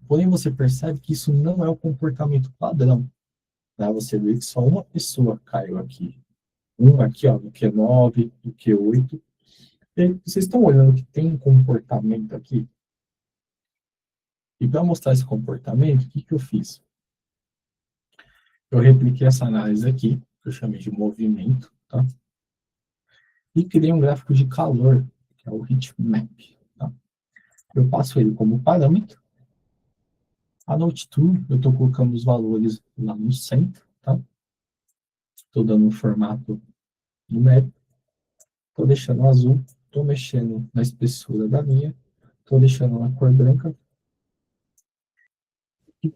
Porém, você percebe que isso não é o comportamento padrão. Né? Você vê que só uma pessoa caiu aqui. Um aqui, ó, no Q9, no Q8. E aí, vocês estão olhando que tem um comportamento aqui? E para mostrar esse comportamento, o que que eu fiz? Eu repliquei essa análise aqui, que eu chamei de movimento, tá? E criei um gráfico de calor, que é o heat map, tá? Eu passo ele como parâmetro. A Note Tool, eu estou colocando os valores lá no centro, tá? Estou dando um formato numérico, estou deixando azul, estou mexendo na espessura da linha, estou deixando na cor branca. E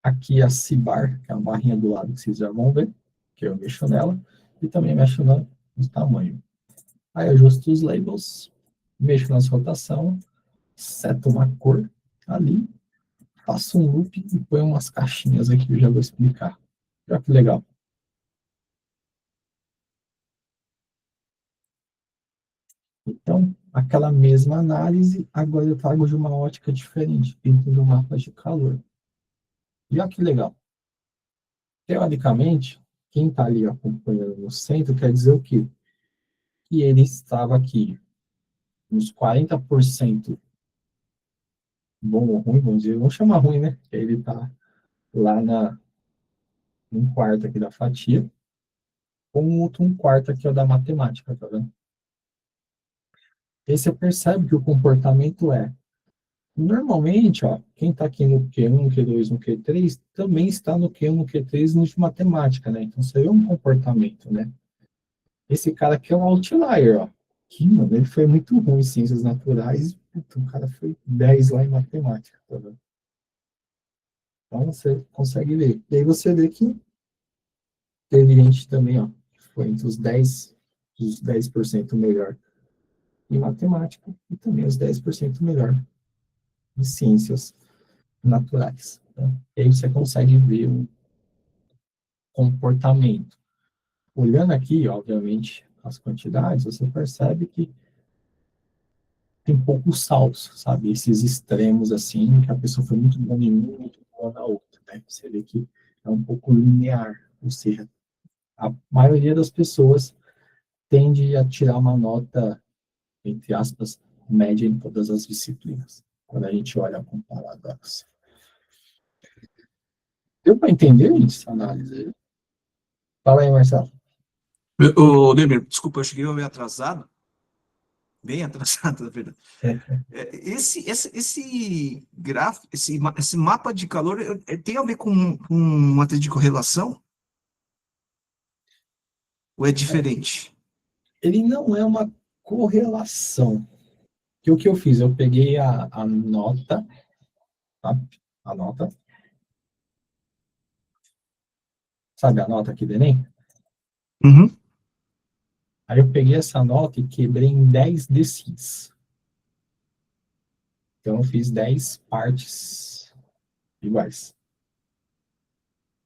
aqui a C-bar, que é a barrinha do lado que vocês já vão ver, que eu mexo nela, e também mexo no tamanho. Aí eu ajusto os labels, mexo nas rotação, seto uma cor ali, faço um loop e põe umas caixinhas aqui que eu já vou explicar. Olha que legal. Então, aquela mesma análise, agora eu trago de uma ótica diferente, dentro do mapa de calor. E olha que legal. Teoricamente, quem está ali acompanhando no centro quer dizer o quê? Que ele estava aqui uns 40% bom ou ruim, vamos dizer, vamos chamar ruim, né? Que ele está lá num quarto aqui da fatia, com um quarto aqui ó, da matemática, tá vendo? Aí você percebe que o comportamento é, normalmente, ó, quem está aqui no Q1, Q2, no Q3, também está no Q1, no Q3, no de matemática, né? Então, você vê um comportamento, né? Esse cara aqui é um outlier, ó. Que, mano, ele foi muito ruim em ciências naturais, puta, o cara foi 10 lá em matemática, tá vendo? Então, você consegue ver. E aí você vê que teve gente também, ó, que foi entre os 10% melhor em matemática e também os 10% melhor em ciências naturais. Né? E aí você consegue ver o comportamento. Olhando aqui, obviamente, as quantidades, você percebe que tem poucos saltos, sabe? Esses extremos, assim, que a pessoa foi muito boa em um, muito boa na outra, né? Você vê que é um pouco linear, ou seja, a maioria das pessoas tende a tirar uma nota, entre aspas, média em todas as disciplinas, quando a gente olha comparado a elas. Deu para entender essa análise? Fala aí, Marcelo. Ô, Demir, desculpa, eu cheguei meio atrasado, bem atrasado, na verdade. Esse gráfico, esse mapa de calor, tem a ver com matriz de correlação? Ou é diferente? Ele não é uma correlação. Que o que eu fiz? Eu peguei a nota, tá? A nota, sabe a nota aqui do Enem? Uhum. Aí eu peguei essa nota e quebrei em 10 decils. Então eu fiz 10 partes iguais.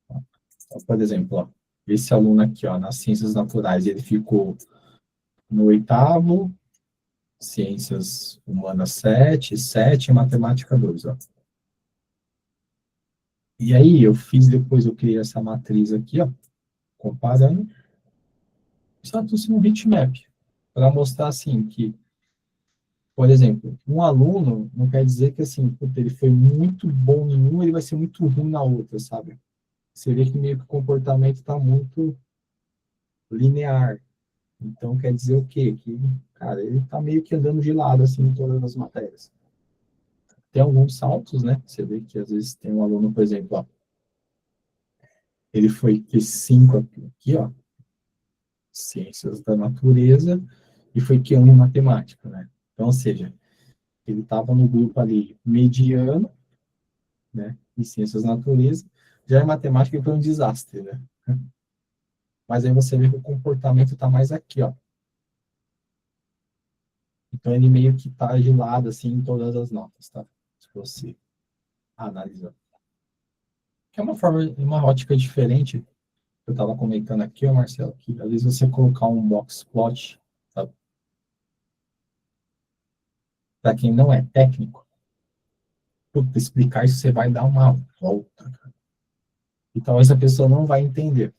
Então, por exemplo, ó, esse aluno aqui, ó, nas ciências naturais, ele ficou no oitavo, ciências humanas 7, 7 e matemática 2, ó. E aí eu fiz depois, eu criei essa matriz aqui, ó, comparando, só trouxe um heatmap, para mostrar assim que, por exemplo, um aluno não quer dizer que assim, puta, ele foi muito bom em uma, ele vai ser muito ruim na outra, sabe? Você vê que meio que o comportamento está muito linear. Então quer dizer o quê? Que, cara, ele está meio que andando de lado assim em todas as matérias. Tem alguns saltos, né? Você vê que às vezes tem um aluno, por exemplo, ó, ele foi Q5 aqui, ó, ciências da natureza, e foi Q1 em matemática, né? Então, ou seja, ele estava no grupo ali mediano, né, em ciências da natureza, já em matemática foi um desastre, né? Mas aí você vê que o comportamento está mais aqui, ó. Então ele meio que está de lado, assim, em todas as notas, tá? Se você analisar. Que é uma forma, uma ótica diferente, que eu estava comentando aqui, ó, Marcelo, que às vezes você colocar um box plot, tá? Para quem não é técnico, puta, explicar isso você vai dar uma volta, cara. E talvez a pessoa não vai entender.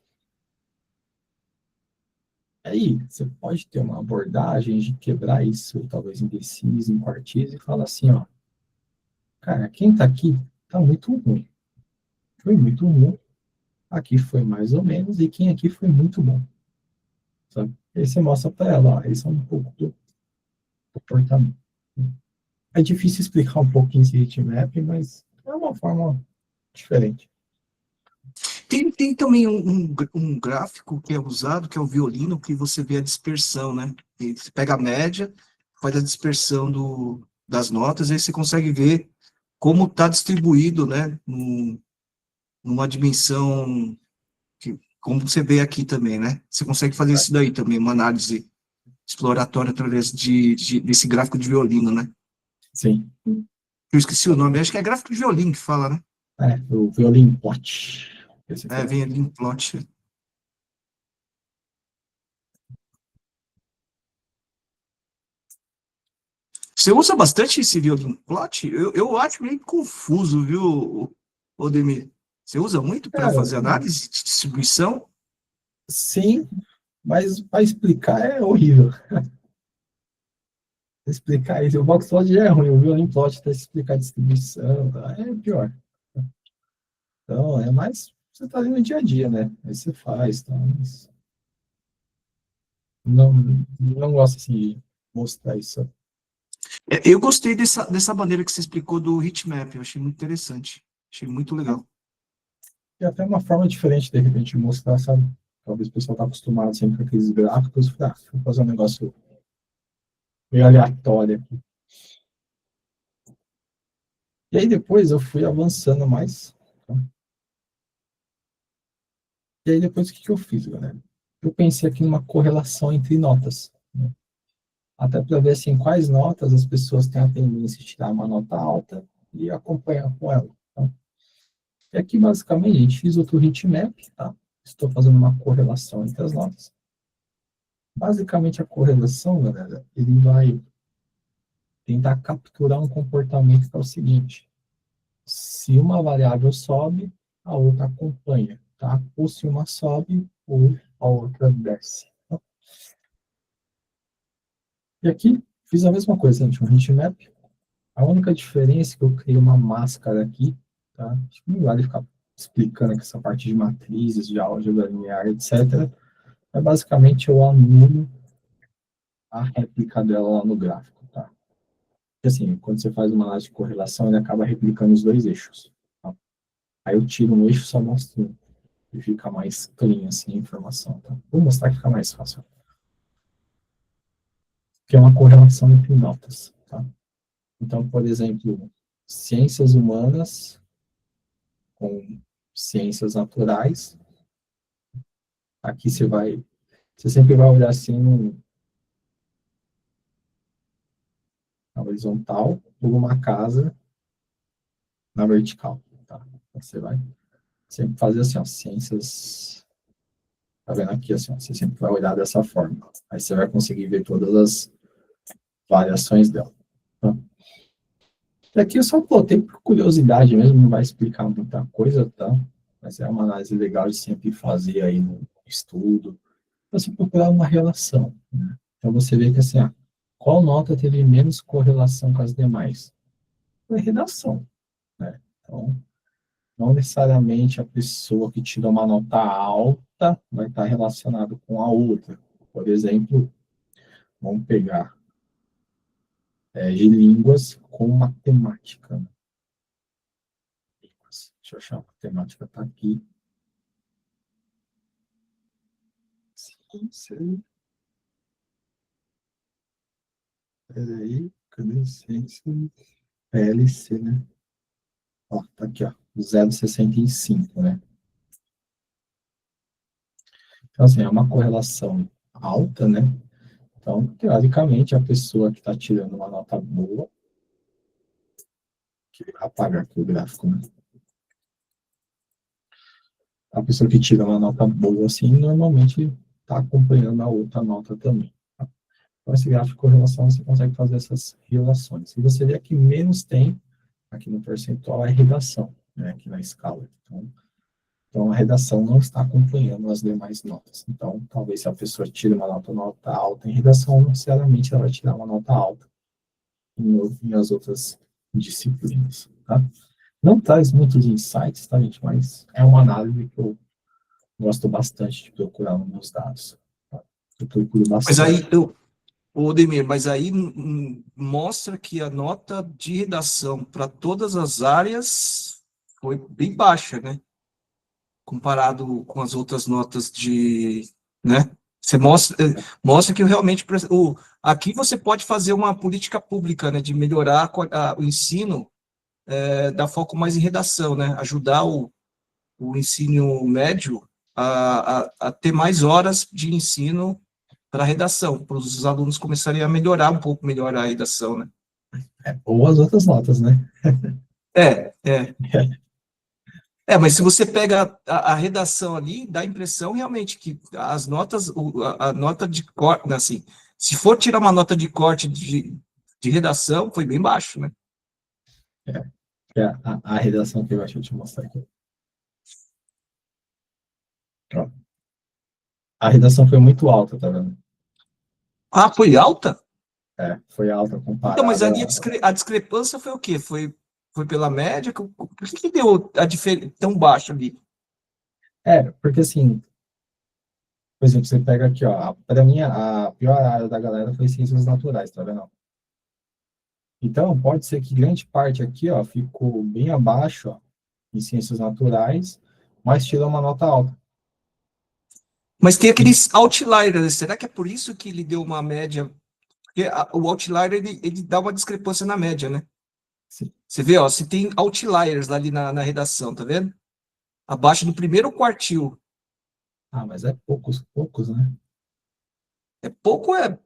Aí, você pode ter uma abordagem de quebrar isso, talvez em decis, em quartis, e falar assim, ó, cara, quem tá aqui tá muito ruim. Foi muito ruim. aqui foi mais ou menos, e quem aqui foi muito bom. Sabe? E aí você mostra para ela, ó, esse é um pouco do comportamento. É difícil explicar um pouquinho esse heatmap, mas é uma forma diferente. Tem também um gráfico que é usado, que é o violino, que você vê a dispersão, né? E você pega a média, faz a dispersão das notas, e aí você consegue ver como está distribuído, né? Numa dimensão, como você vê aqui também, né? Você consegue fazer isso daí também, uma análise exploratória através desse gráfico de violino, né? Sim. Eu esqueci o nome, acho que é gráfico de violino que fala, né? O violin plot. Esse aqui, Vem ali em plot. Você usa bastante esse violino plot? Eu acho meio confuso, viu, Odemir? Você usa muito para fazer análise de distribuição? sim, mas para explicar é horrível. Explicar isso, o box plot já é ruim, o violin plot para explicar a distribuição, tá? É pior. Então, é mais você tá ali no dia a dia, né? Aí você faz, tá? Mas não gosto assim de mostrar isso. Eu gostei dessa maneira que você explicou do heatmap, eu achei muito interessante. Achei muito legal. E até uma forma diferente, de repente, de mostrar, sabe? Talvez o pessoal tá acostumado sempre com aqueles gráficos, vou fazer um negócio meio aleatório aqui. E aí depois eu fui avançando mais. Tá? E aí depois o que eu fiz, galera? Eu pensei aqui numa correlação entre notas, né? Até para ver assim, quais notas as pessoas têm a tendência de tirar uma nota alta e acompanhar com ela. Tá? E aqui, basicamente, a gente fiz outro heatmap, tá? Estou fazendo uma correlação entre as notas. Basicamente, a correlação, galera, ele vai tentar capturar um comportamento que é o seguinte: se uma variável sobe, a outra acompanha, tá? Ou se uma sobe, ou a outra desce. Tá? E aqui, fiz a mesma coisa, gente, um heatmap. A única diferença é que eu criei uma máscara aqui, tá? Acho que não vale ficar explicando aqui essa parte de matrizes, de álgebra linear, etc. Mas basicamente eu anulo a réplica dela lá no gráfico, tá? Porque, assim, quando você faz uma análise de correlação, ele acaba replicando os dois eixos. Tá? Aí eu tiro um eixo e só mostro um, e fica mais clean assim a informação, tá? Vou mostrar que fica mais fácil. Que é uma correlação entre notas, tá? Então, por exemplo, ciências humanas com ciências naturais. Aqui você sempre vai olhar assim na horizontal por uma casa na vertical, tá? Então, você vai sempre fazer assim, ó, ciências, tá vendo aqui assim, ó, você sempre vai olhar dessa forma. Aí você vai conseguir ver todas as variações dela. Tá? E aqui eu só plotei por curiosidade mesmo, não vai explicar muita coisa, tá? Mas é uma análise legal de sempre fazer aí no estudo, para você procurar uma relação, né? Então você vê que assim, qual nota teve menos correlação com as demais? Foi redação, né? Então, não necessariamente a pessoa que tirou uma nota alta vai estar relacionado com a outra. Por exemplo, vamos pegar de línguas com matemática. Né? Deixa eu achar, a matemática está aqui. Sim. Peraí, cadê ciência? PLC, né? Ó, tá aqui, ó, 0,65, né? Então, assim, é uma correlação alta, né? Então, teoricamente, a pessoa que está tirando uma nota boa, que apaga aqui o gráfico, né? A pessoa que tira uma nota boa, assim, normalmente está acompanhando a outra nota também. Tá? Então, esse gráfico de correlação, você consegue fazer essas relações. E você vê que menos tem, aqui no percentual, é redação, né? Aqui na escala. Então, a redação não está acompanhando as demais notas. Então, talvez se a pessoa tire uma nota alta em redação, não necessariamente ela vai tirar uma nota alta em as outras disciplinas, tá? Não traz muitos insights, tá, gente? Mas é uma análise que eu Gosto bastante de procurar nos meus dados. Tá? Eu procuro Mas bastante. aí, ô Demir, mas aí mostra que a nota de redação para todas as áreas foi bem baixa, né? Comparado com as outras notas de, né? Você mostra que realmente aqui você pode fazer uma política pública, né, de melhorar o ensino, dar foco mais em redação, né? Ajudar o ensino médio a ter mais horas de ensino para redação, para os alunos começarem a melhorar um pouco melhor a redação, né? Ou as outras notas, né? É. Mas se você pega a redação ali, dá a impressão realmente que as notas, a nota de corte, assim, se for tirar uma nota de corte de redação, foi bem baixo, né? A redação que eu acho que eu te mostrar aqui. Ó, a redação foi muito alta, tá vendo? Ah, foi alta? Foi alta Então, mas comparada. ali a discrepância foi o quê? Foi pela média? Por que deu a diferença tão baixa ali? Porque assim, por exemplo, você pega aqui, ó, para mim a pior área da galera foi ciências naturais, tá vendo? Então, pode ser que grande parte aqui, ó, ficou bem abaixo, ó, em ciências naturais, mas tirou uma nota alta. Mas tem aqueles outliers, será que é por isso que ele deu uma média? Porque o outlier, ele dá uma discrepância na média, né? Sim. Você vê, ó, se tem outliers ali na redação, tá vendo? Abaixo do primeiro quartil. Ah, mas é poucos, né? É pouco, é?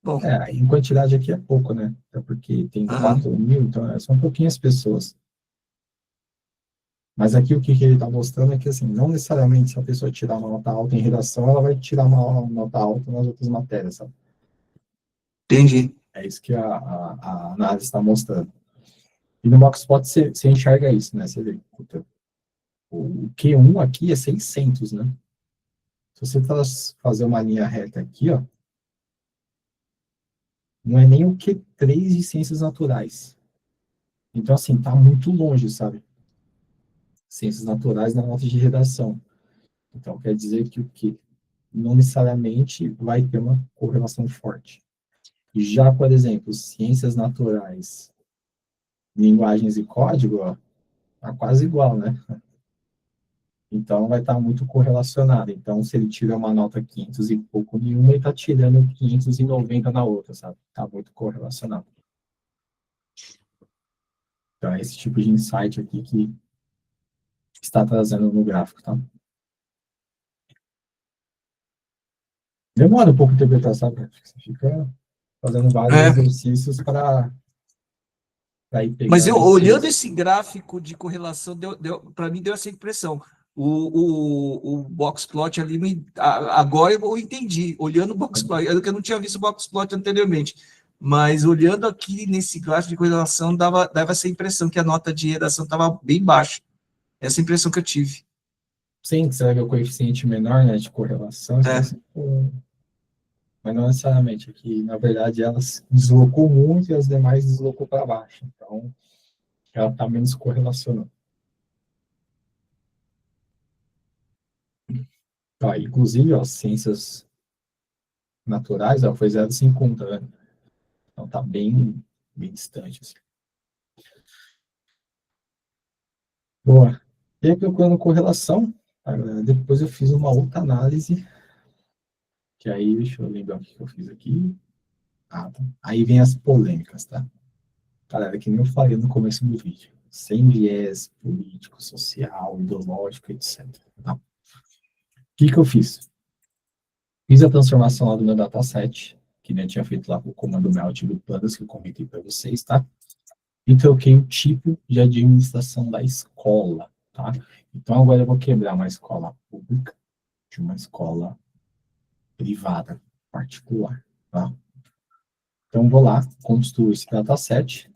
Bom, Em quantidade aqui é pouco, né? É porque tem aham, 4.000, então são pouquinhas pessoas. Mas aqui o que ele está mostrando é que, assim, não necessariamente se a pessoa tirar uma nota alta em redação, ela vai tirar uma nota alta nas outras matérias, sabe? entendi. É isso que a análise está mostrando. E no Boxplot você enxerga isso, né? Você vê, puta, o Q1 aqui é 600, né? Se você fazer uma linha reta aqui, ó, não é nem o Q3 de ciências naturais. Então, assim, tá muito longe, sabe? Ciências naturais na nota de redação. Então, quer dizer que o quê? Não necessariamente vai ter uma correlação forte. Já, por exemplo, ciências naturais, linguagens e código, ó, tá quase igual, né? Então, vai estar muito correlacionado. Então, se ele tiver uma nota 500 e pouco em uma, ele está tirando 590 na outra, sabe? Está muito correlacionado. Então, é esse tipo de insight aqui que está trazendo no gráfico, tá? Demora um pouco interpretar, sabe? Você fica fazendo vários É, exercícios para ir mas eu, pegando olhando esses. esse gráfico de correlação, para mim deu essa impressão. O boxplot ali, agora eu entendi, olhando o boxplot, eu não tinha visto o boxplot anteriormente, mas olhando aqui nesse gráfico de correlação, dava essa impressão que a nota de redação estava bem baixa. Essa impressão que eu tive. Sim, será que é o coeficiente menor, né, de correlação? Você fala É, assim, pô, mas não necessariamente. Aqui, na verdade, ela se deslocou muito e as demais deslocou para baixo. Então, ela está menos correlacionando. Ó, inclusive, ó, ciências naturais, ó, foi 0,5, tá vendo? Então, está bem distante. Assim. Boa. E aí, procurando correlação, depois eu fiz uma outra análise, que aí, deixa eu lembrar o que eu fiz aqui. Tá. Aí vem as polêmicas, tá? Galera, que nem eu falei no começo do vídeo. Sem viés político, social, ideológico, etc. Tá? O que eu fiz? Fiz a transformação lá do meu dataset, que nem eu tinha feito lá com o comando melt do Pandas, que eu comentei para vocês, tá? E troquei o tipo de administração da escola, tá? Então, agora eu vou quebrar uma escola pública de uma escola privada, particular, tá? Então, vou lá, construo esse dataset.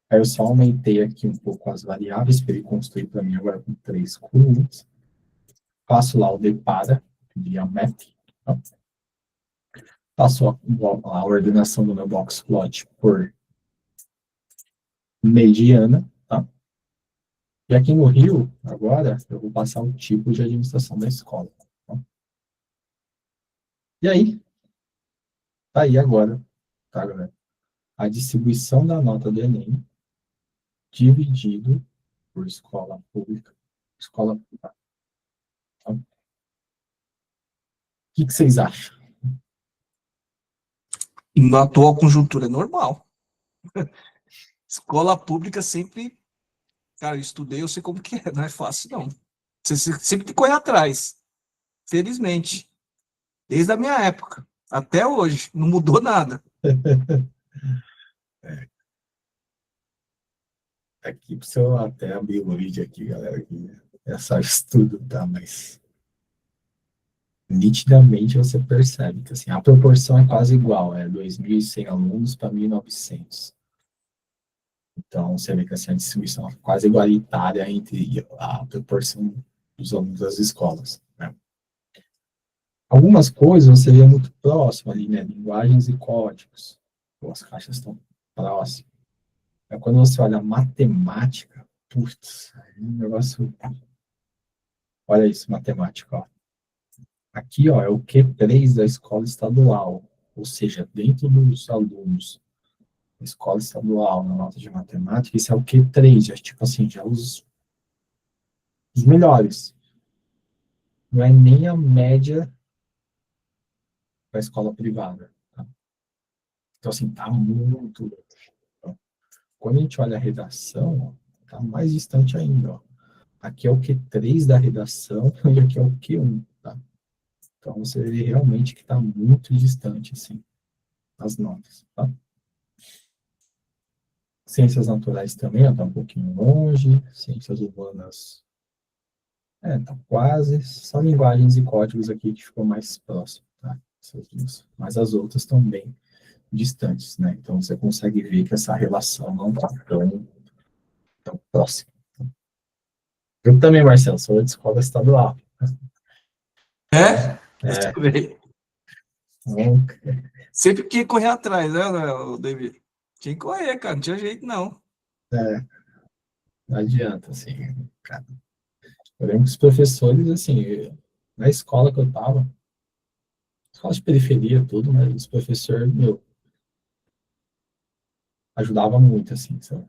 Aí eu só aumentei aqui um pouco as variáveis para ele construir para mim agora com 3 colunas. Faço lá o depara, via map. Tá? Faço a ordenação do meu boxplot por mediana. Tá? E aqui no Rio, agora, eu vou passar o tipo de administração da escola. Tá? E aí, tá aí agora, tá, galera? A distribuição da nota do Enem dividido por escola pública, escola privada. Tá? O que vocês acham? E na atual conjuntura é normal. Escola pública sempre. Cara, eu estudei, eu sei como que é, não é fácil, não. Você sempre tem que correr atrás. Felizmente. Desde a minha época. Até hoje. Não mudou nada. Aqui, para eu até abrir o vídeo aqui, galera, que é só estudo, tá? Mas nitidamente você percebe que assim, a proporção é quase igual, é 2.100 alunos para 1.900. Então, você vê que assim, a distribuição é quase igualitária entre a proporção dos alunos das escolas. Né? Algumas coisas você vê muito próximo ali, né? Linguagens e códigos. Pô, as caixas estão próximas. É quando você olha matemática, putz, é um negócio. Olha isso, matemática, ó. Aqui, ó, é o Q3 da escola estadual, ou seja, dentro dos alunos da escola estadual, na nota de matemática, isso é o Q3, já, tipo assim, já os melhores. Não é nem a média da escola privada. Tá? Então, assim, tá muito. Ó. Quando a gente olha a redação, ó, tá mais distante ainda, ó. Aqui é o Q3 da redação e aqui é o Q1, tá? Então, você vê realmente que está muito distante, assim, as notas, tá? Ciências naturais também, está um pouquinho longe. Ciências humanas, tá quase. São linguagens e códigos aqui que ficou mais próximo, tá? Essas duas. Mas as outras estão bem distantes, né? Então, você consegue ver que essa relação não está tão próxima. Eu também, Marcelo, sou de escola estadual. É? Eu É, também. então, Sempre que correr atrás, né, David? Tinha que correr, cara. Não tinha jeito, não. não adianta, assim, cara. Eu lembro que os professores, assim, na escola que eu estava, escola de periferia, tudo, mas os professores, meu, ajudava muito, assim, sabe?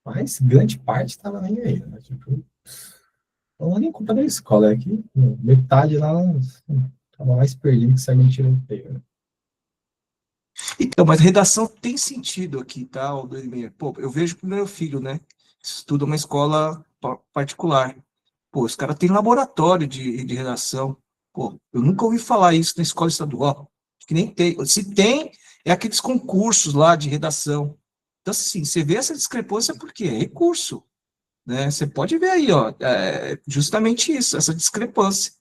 Mas grande parte estava nem aí, né? Tipo, não é nem culpa da escola, é que metade lá estava mais perdido que segue um tiroteio. Né? Então, mas redação tem sentido aqui, tá, o 2000. Pô, eu vejo pro meu filho, né? Estuda uma escola particular. Pô, os caras têm laboratório de redação. Pô, eu nunca ouvi falar isso na escola estadual. Que nem tem. Se tem, é aqueles concursos lá de redação. Então, assim, você vê essa discrepância porque é recurso, né? Você pode ver aí, ó, justamente isso, essa discrepância.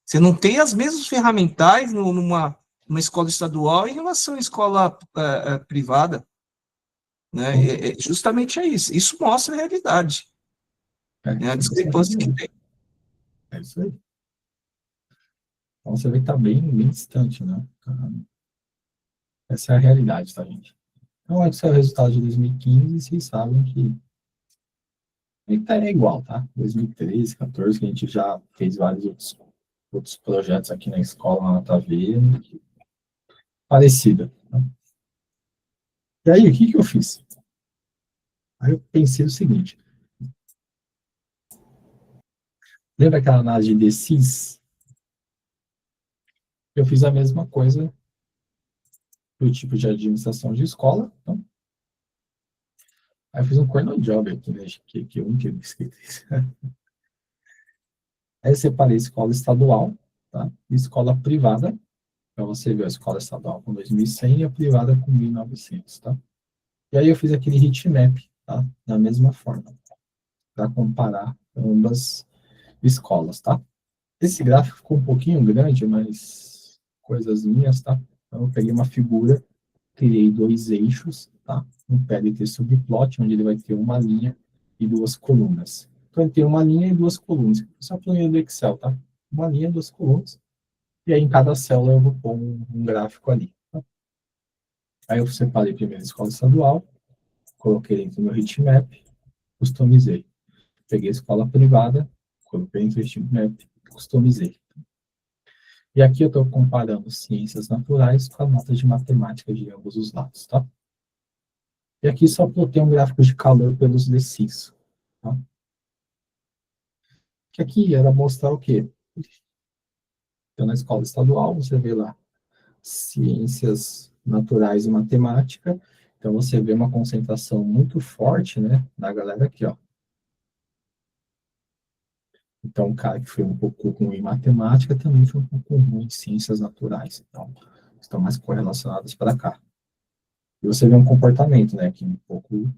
Você não tem as mesmas ferramentais numa escola estadual em relação à escola privada, né? Justamente é isso. Isso mostra a realidade, né? A discrepância que tem. É isso aí. Então você vê que está bem, bem distante, né? Essa é a realidade, tá, gente? Então, esse é o resultado de 2015 e vocês sabem que é igual, tá? 2013, 14, que a gente já fez vários outros projetos aqui na escola, na TV, parecida. Tá? E aí, o que eu fiz? Aí eu pensei o seguinte, lembra aquela análise de DCIS? Eu fiz a mesma coisa do tipo de administração de escola, então, aí eu fiz um corner job aqui, né? Que eu nunca escrito isso. Aí eu separei escola estadual, tá? E escola privada, para você ver a escola estadual com 2.100 e a privada com 1.900, tá? E aí eu fiz aquele heatmap, tá? Da mesma forma, para comparar ambas escolas, tá? Esse gráfico ficou um pouquinho grande, mas coisas minhas, tá? Então eu peguei uma figura, criei dois eixos, tá? Um PLT subplot, onde ele vai ter uma linha e duas colunas. Então ele tem uma linha e duas colunas. Isso é a planilha do Excel, tá? Uma linha, duas colunas. E aí em cada célula eu vou pôr um gráfico ali. Tá? Aí eu separei primeiro a escola estadual, coloquei dentro do meu heatmap, customizei. Peguei a escola privada, coloquei no Map, customizei. E aqui eu estou comparando ciências naturais com a nota de matemática de ambos os lados, tá? E aqui só plotei um gráfico de calor pelos DCIS, tá? Que aqui era mostrar o quê? Então, na escola estadual, você vê lá ciências naturais e matemática. Então, você vê uma concentração muito forte, né, da galera aqui, ó. Então, o cara que foi um pouco ruim em matemática também foi um pouco ruim em ciências naturais. Então, estão mais correlacionadas para cá. E você vê um comportamento, né, aqui um pouco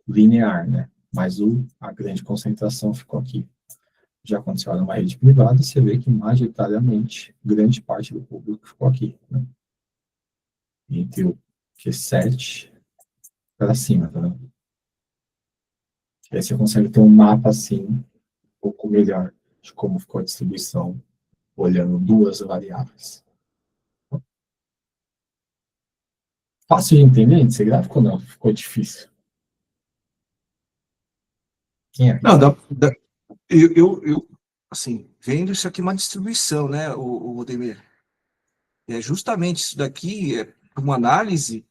linear, né? Mas a grande concentração ficou aqui. Já quando você olha numa rede privada, você vê que majoritariamente grande parte do público ficou aqui, né? Entre o Q7 para cima, tá vendo? Aí você consegue ter um mapa assim, um pouco melhor de como ficou a distribuição, olhando duas variáveis. Fácil de entender esse gráfico ou não? Ficou difícil? Quem é? Não, assim, vendo isso aqui uma distribuição, né, o Odemir? É justamente isso daqui, uma análise,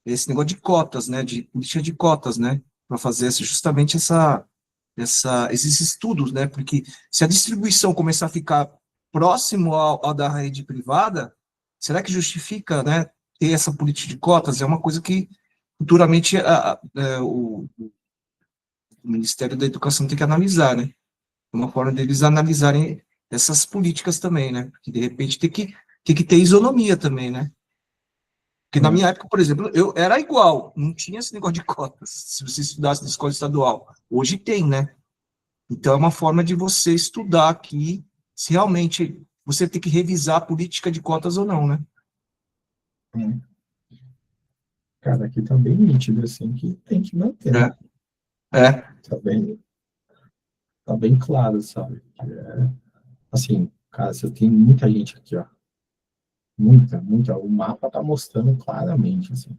esse negócio de cotas, né, de política de cotas, né, para fazer justamente esses estudos, né, porque se a distribuição começar a ficar próximo ao da rede privada, será que justifica, né, ter essa política de cotas? É uma coisa que futuramente o Ministério da Educação tem que analisar, né? Uma forma deles analisarem essas políticas também, né? Porque, de repente, tem que ter isonomia também, né? Porque na minha época, por exemplo, eu era igual, não tinha esse negócio de cotas, se você estudasse na escola estadual. Hoje tem, né? Então, é uma forma de você estudar aqui se realmente você tem que revisar a política de cotas ou não, né? Cara, aqui tá bem nítido, assim, que tem que manter, né? É. Tá bem claro, sabe? Assim, cara, você tem muita gente aqui, ó. Muita, muita. O mapa tá mostrando claramente, assim.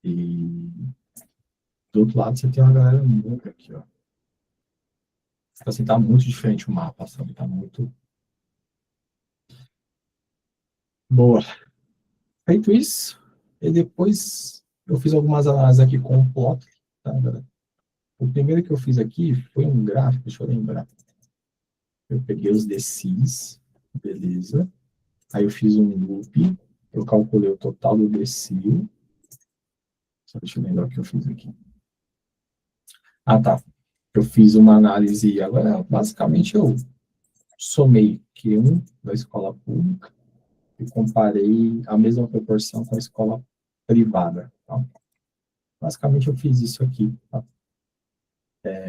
E do outro lado você tem uma galera muita aqui, ó. Tipo assim, tá muito diferente o mapa, sabe? Tá muito boa. Feito isso, e depois eu fiz algumas análises aqui com o plot, tá, galera? O primeiro que eu fiz aqui foi um gráfico, deixa eu lembrar. Eu peguei os DCs, beleza. Aí eu fiz um loop, eu calculei o total do decil. Só deixa eu lembrar o que eu fiz aqui. Ah, tá. Eu fiz uma análise, agora basicamente eu somei Q1 da escola pública e comparei a mesma proporção com a escola privada. Tá? Basicamente eu fiz isso aqui. Tá?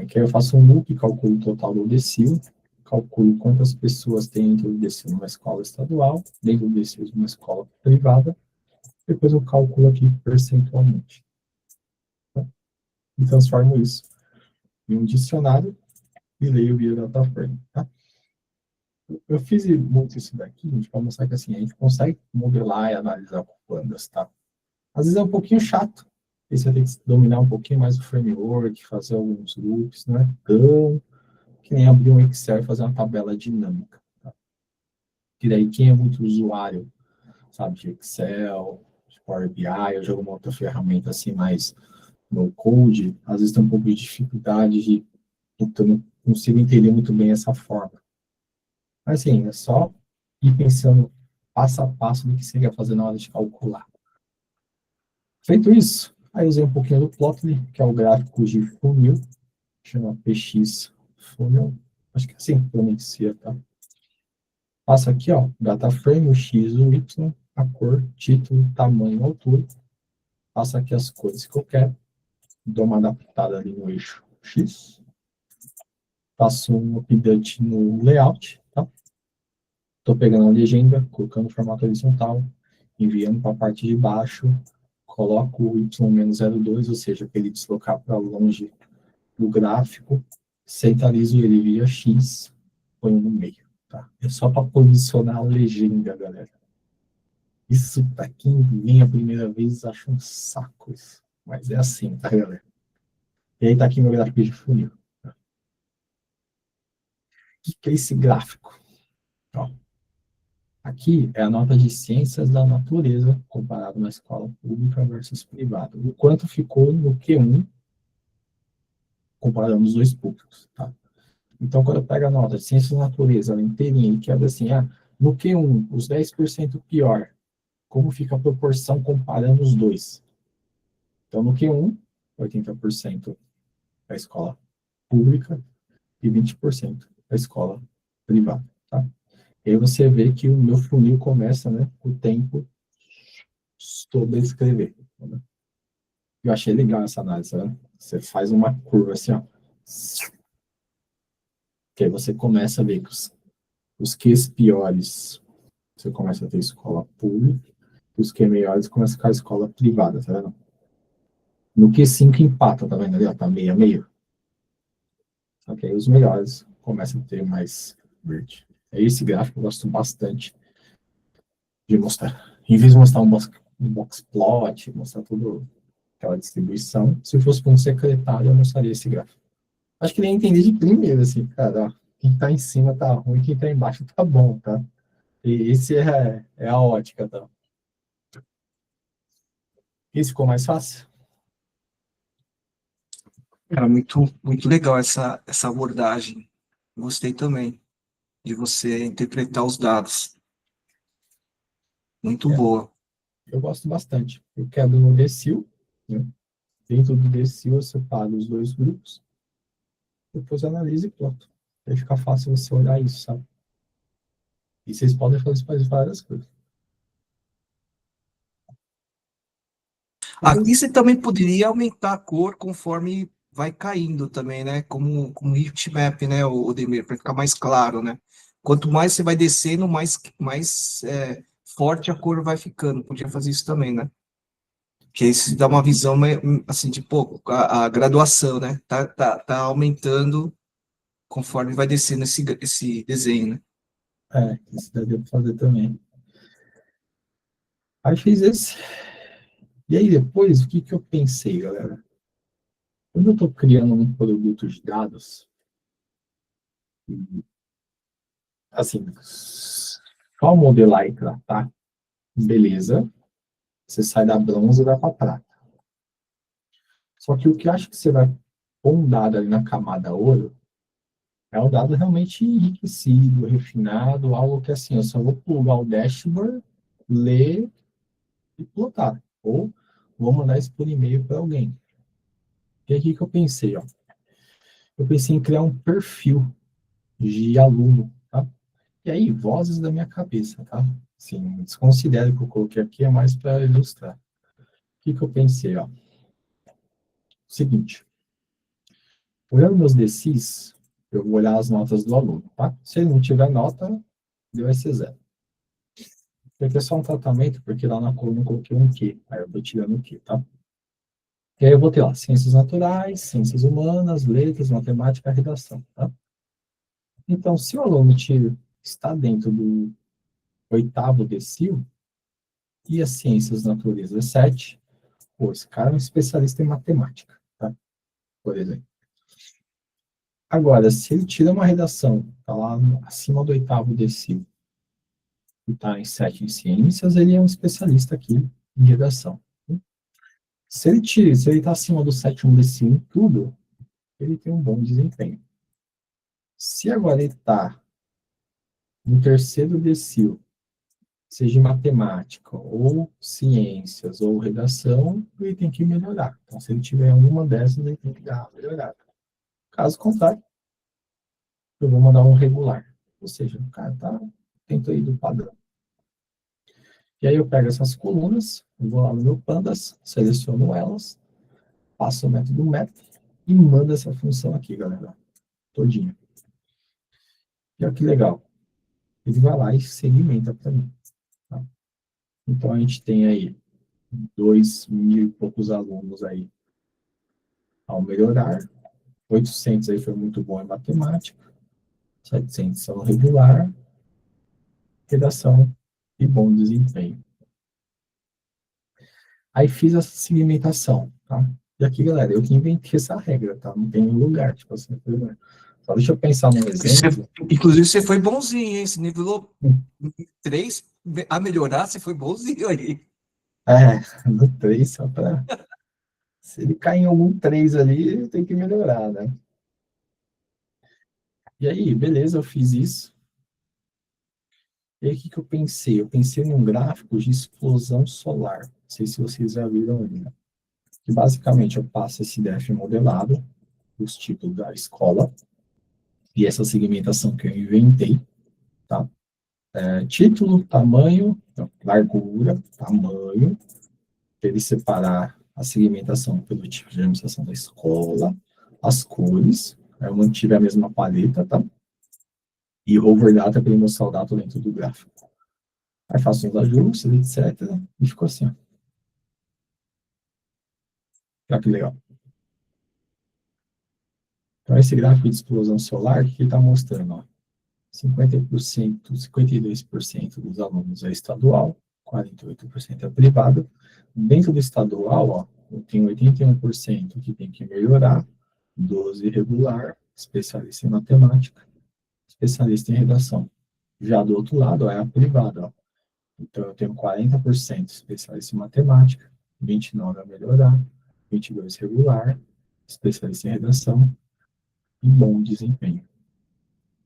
Que aí eu faço um loop, calculo o total do decil, calculo quantas pessoas tem dentro do decil numa escola estadual, dentro do decil de uma escola privada, depois eu calculo aqui percentualmente. Tá? E transformo isso em um dicionário e leio via DataFrame. Tá? Eu fiz muito isso daqui, gente, para mostrar que assim, a gente consegue modelar e analisar bandas, tá? Às vezes é um pouquinho chato, aí você tem que dominar um pouquinho mais o framework, fazer alguns loops, não é tão que nem abrir um Excel e fazer uma tabela dinâmica. Tá? E daí quem é muito usuário, sabe, de Excel, de Power BI, ou de alguma outra ferramenta assim mais no code, às vezes tem um pouco de dificuldade de, então não consigo entender muito bem essa forma. Mas assim, é só ir pensando passo a passo do que seria fazer na hora de calcular. Feito isso, aí usei um pouquinho do Plotly, que é o gráfico de funil, chama PX Funil, acho que é assim que pronuncia, tá? Passo aqui, ó, data frame, o X, o Y, a cor, título, tamanho, altura. Passo aqui as cores que eu quero, dou uma adaptada ali no eixo X. Faço um update no layout, tá? Estou pegando a legenda, colocando o formato horizontal, enviando para a parte de baixo, coloco o Y-02, ou seja, para ele deslocar para longe do gráfico, centralizo ele via X, ponho no meio. Tá? É só para posicionar a legenda, galera. Isso, para quem vem a primeira vez, acha um saco isso. Mas é assim, tá, galera? E aí tá aqui meu gráfico de funil. O que é esse gráfico? Ó, aqui é a nota de ciências da natureza comparado na escola pública versus privada. O quanto ficou no Q1 comparando os dois públicos, tá? Então, quando eu pego a nota de ciências da natureza, ela inteirinha, e quebra assim, no Q1, os 10% pior, como fica a proporção comparando os dois? Então, no Q1, 80% da escola pública e 20% da escola privada, tá? E aí você vê que o meu funil começa, né, o tempo todo a escrever. Né? Eu achei legal essa análise, né? Você faz uma curva assim, ó. Que aí você começa a ver que os Qs piores, você começa a ter escola pública, e os Q melhores começa a ficar escola privada, tá vendo? No Q5 empata, tá vendo ali, ó, tá meio a meio. Só que aí os melhores começam a ter mais verde. É esse gráfico eu gosto bastante de mostrar. Em vez de mostrar um box plot, mostrar tudo aquela distribuição, se fosse para um secretário, eu mostraria esse gráfico. Acho que nem entendi de primeiro, assim, cara, ó, quem tá em cima tá ruim, quem tá embaixo tá bom, tá? E esse é a ótica, tá? Esse ficou mais fácil? Cara, muito legal essa abordagem. Gostei também de você interpretar os dados. Muito É, boa. eu gosto bastante. Eu quebro no decil, né? Dentro do decil eu separo os dois grupos, depois eu analiso e pronto. Aí fica fácil você olhar isso, sabe? E vocês podem fazer isso para várias coisas. Aqui você também poderia aumentar a cor conforme vai caindo também, né? Como heatmap, né, o Demir, para ficar mais claro, né? Quanto mais você vai descendo, mais forte a cor vai ficando. Podia fazer isso também, né? Que aí se dá uma visão assim de pô, a graduação, né? Tá aumentando conforme vai descendo esse desenho, né? Isso daria para fazer também. Aí fiz esse. E aí depois, o que que eu pensei, galera? Quando eu estou criando um produto de dados, assim, só modelar e tratar, beleza, você sai da bronze e vai para prata. Só que o que eu acho que você vai pôr um dado ali na camada ouro é um dado realmente enriquecido, refinado, algo que assim, eu só vou plugar o dashboard, ler e plotar. Ou vou mandar isso por e-mail para alguém. E aí o que eu pensei, ó? Eu pensei em criar um perfil de aluno, tá? E aí, vozes da minha cabeça, tá? Sim, desconsidere o que eu coloquei aqui, é mais para ilustrar. O que que eu pensei, ó? Seguinte, olhando meus DCs, eu vou olhar as notas do aluno, tá? Se ele não tiver nota, ele vai ser zero. Aqui é só um tratamento, porque lá na coluna eu coloquei um Q, aí eu vou tirando o Q, tá? E aí eu vou ter lá, ciências naturais, ciências humanas, letras, matemática, redação, tá? Então, se o aluno está dentro do oitavo decil, e as ciências natureza é 7, pô, esse cara é um especialista em matemática, tá? Por exemplo. Agora, se ele tira uma redação, tá lá acima do oitavo decil, e tá em 7 em ciências, ele é um especialista aqui em redação. Se ele tá acima do sétimo decil em tudo, ele tem um bom desempenho. Se agora ele está no terceiro decil, seja em matemática, ou ciências, ou redação, ele tem que melhorar. Então, se ele tiver uma dessas, ele tem que dar uma melhorada. Caso contrário, eu vou mandar um regular. Ou seja, o cara está dentro aí do padrão. E aí eu pego essas colunas, vou lá no meu pandas, seleciono elas, passo o método map e mando essa função aqui, galera. Todinha. E olha que legal. Ele vai lá e segmenta para mim. Tá? Então a gente tem aí 2.000 e poucos alunos aí ao melhorar. 800 aí foi muito bom em matemática. 700 são regular. Redação e bom desempenho. Aí fiz essa segmentação, tá? E aqui, galera, eu que inventei essa regra, tá? Não tem lugar, tipo assim, só deixa eu pensar num exemplo. Inclusive, você foi bonzinho, hein? Você nivelou 3 a melhorar, você foi bonzinho aí. No 3, só para. Se ele cair em algum 3 ali, tem que melhorar, né? E aí, beleza, eu fiz isso. E aí, o que que eu pensei? Eu pensei num gráfico de explosão solar. Não sei se vocês já viram ali, né? Que basicamente eu passo esse DF modelado, os títulos da escola, e essa segmentação que eu inventei, tá? Título, tamanho, então, largura, tamanho, para ele separar a segmentação pelo tipo de administração da escola, as cores, eu mantive a mesma paleta, tá? E hover data para ele mostrar o dado dentro do gráfico. Aí faço os ajustes, etc. E ficou assim, ó. Olha que legal. Então, esse gráfico de explosão solar, que está mostrando, ó, 50%, 52% dos alunos é estadual, 48% é privado. Dentro do estadual, ó, eu tenho 81% que tem que melhorar, 12% regular, especialista em matemática, especialista em redação. Já do outro lado, ó, é a privada. Ó. Então, eu tenho 40% especialista em matemática, 29% a melhorar, 22% regular, especialista em redação e bom desempenho.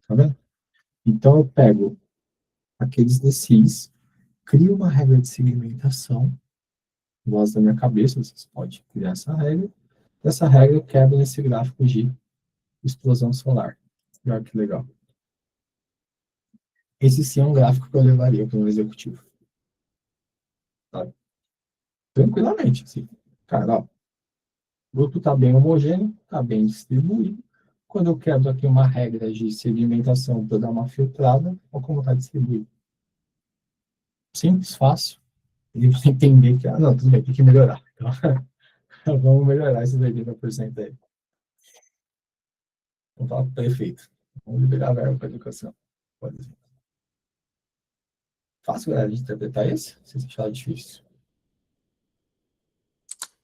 Tá vendo? Então, eu pego aqueles DCIs, crio uma regra de segmentação, voz da minha cabeça, vocês podem criar essa regra. Essa regra quebra nesse gráfico de explosão solar. Olha que legal. Esse sim é um gráfico que eu levaria para um executivo. Tá? Tranquilamente, assim. Cara, ó, o grupo está bem homogêneo, está bem distribuído. Quando eu quebro aqui uma regra de segmentação para dar uma filtrada, olha como está distribuído. Simples, fácil. E você entender que, não, tudo bem, tem que melhorar. Então, vamos melhorar esses 80% aí. Vamos falar para o prefeito. Vamos liberar verba para a educação. Pode ser. Fácil, galera, de interpretar isso? Vocês acharam difícil?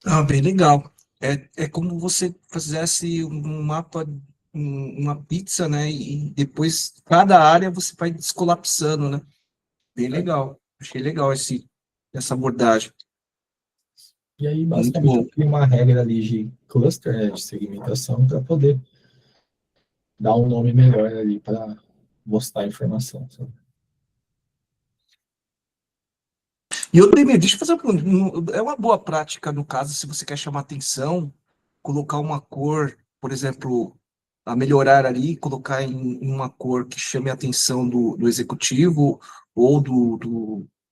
Ah, bem legal. É como você fizesse um mapa, uma pizza, né? E depois cada área você vai descolapsando, né? Bem legal. Achei legal essa abordagem. E aí, Muito basicamente, eu bom. crio uma regra ali de cluster, né, de segmentação, para poder dar um nome melhor ali para mostrar a informação. Sabe? E outra, deixa eu fazer uma pergunta. É uma boa prática, no caso, se você quer chamar atenção, colocar uma cor, por exemplo, a melhorar ali, colocar em uma cor que chame a atenção do executivo ou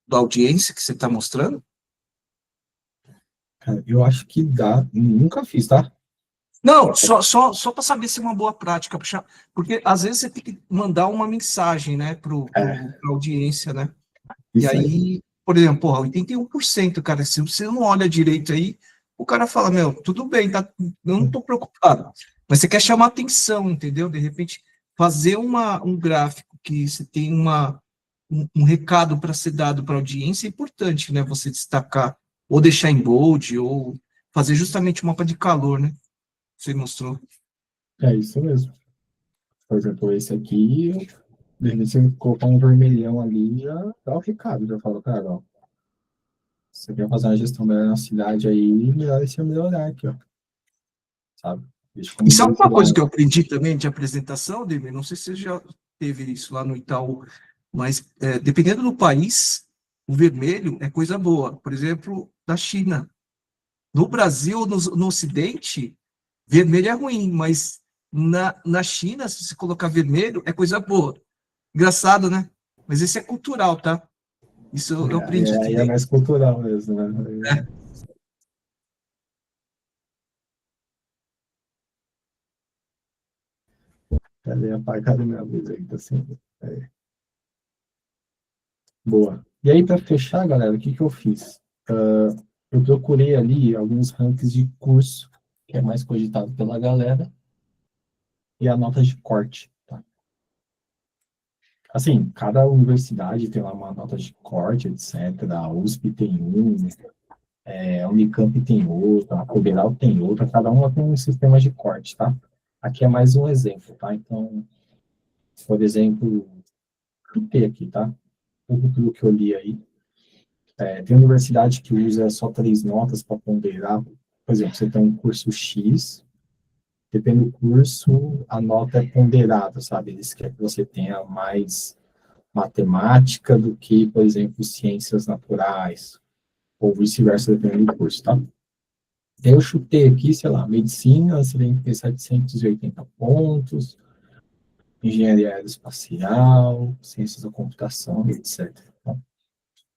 da audiência que você está mostrando? Cara, eu acho que dá. Nunca fiz, tá? Não, só para saber se é uma boa prática, porque às vezes você tem que mandar uma mensagem, né, para É, a audiência, né? E isso aí. aí, por exemplo, porra, 81%, cara, se você não olha direito aí, o cara fala, meu, tudo bem, tá, eu não estou preocupado. Mas você quer chamar atenção, entendeu? De repente, fazer um gráfico que você tem um recado para ser dado para a audiência é importante, né? Você destacar, ou deixar em bold, ou fazer justamente um mapa de calor, né? Você mostrou. É isso mesmo. Por exemplo, esse aqui, de repente, se eu colocar um vermelhão ali, já dá o recado. Já falo, cara, ó, você quer fazer uma gestão melhor na cidade aí, melhor esse melhorar aqui, ó. Sabe? Deixa como Isso é grupo uma lá. coisa que eu aprendi também de apresentação, Demir, não sei se você já teve isso lá no Itaú, mas dependendo do país, o vermelho é coisa boa. Por exemplo, da China. No Brasil, no Ocidente, vermelho é ruim, mas na China, se você colocar vermelho, é coisa boa. Engraçado, né? Mas isso é cultural, tá? Isso eu aprendi Aí é também. mais cultural mesmo, né? Né? Cadê a pai? Cadê minha luz aí? Tá assim. É. Boa. E aí, para fechar, galera, o que que eu fiz? Eu procurei ali alguns rankings de curso, que é mais cogitado pela galera, e a nota de corte. Tá? Assim, cada universidade tem lá uma nota de corte, etc. A USP tem um, A Unicamp tem outra, a Federal tem outra, cada uma tem um sistema de corte, tá? Aqui é mais um exemplo, tá? Então, por exemplo, chutei aqui, tá? Tudo que eu li aí. Tem universidade que usa só 3 notas para ponderar. Por exemplo, você tem um curso X, depende do curso, a nota é ponderada, sabe? Eles querem que você tenha mais matemática do que, por exemplo, ciências naturais, ou vice-versa, dependendo do curso, tá? Daí eu chutei aqui, sei lá, medicina, você tem que ter 780 pontos, engenharia aeroespacial, ciências da computação, etc. Tá?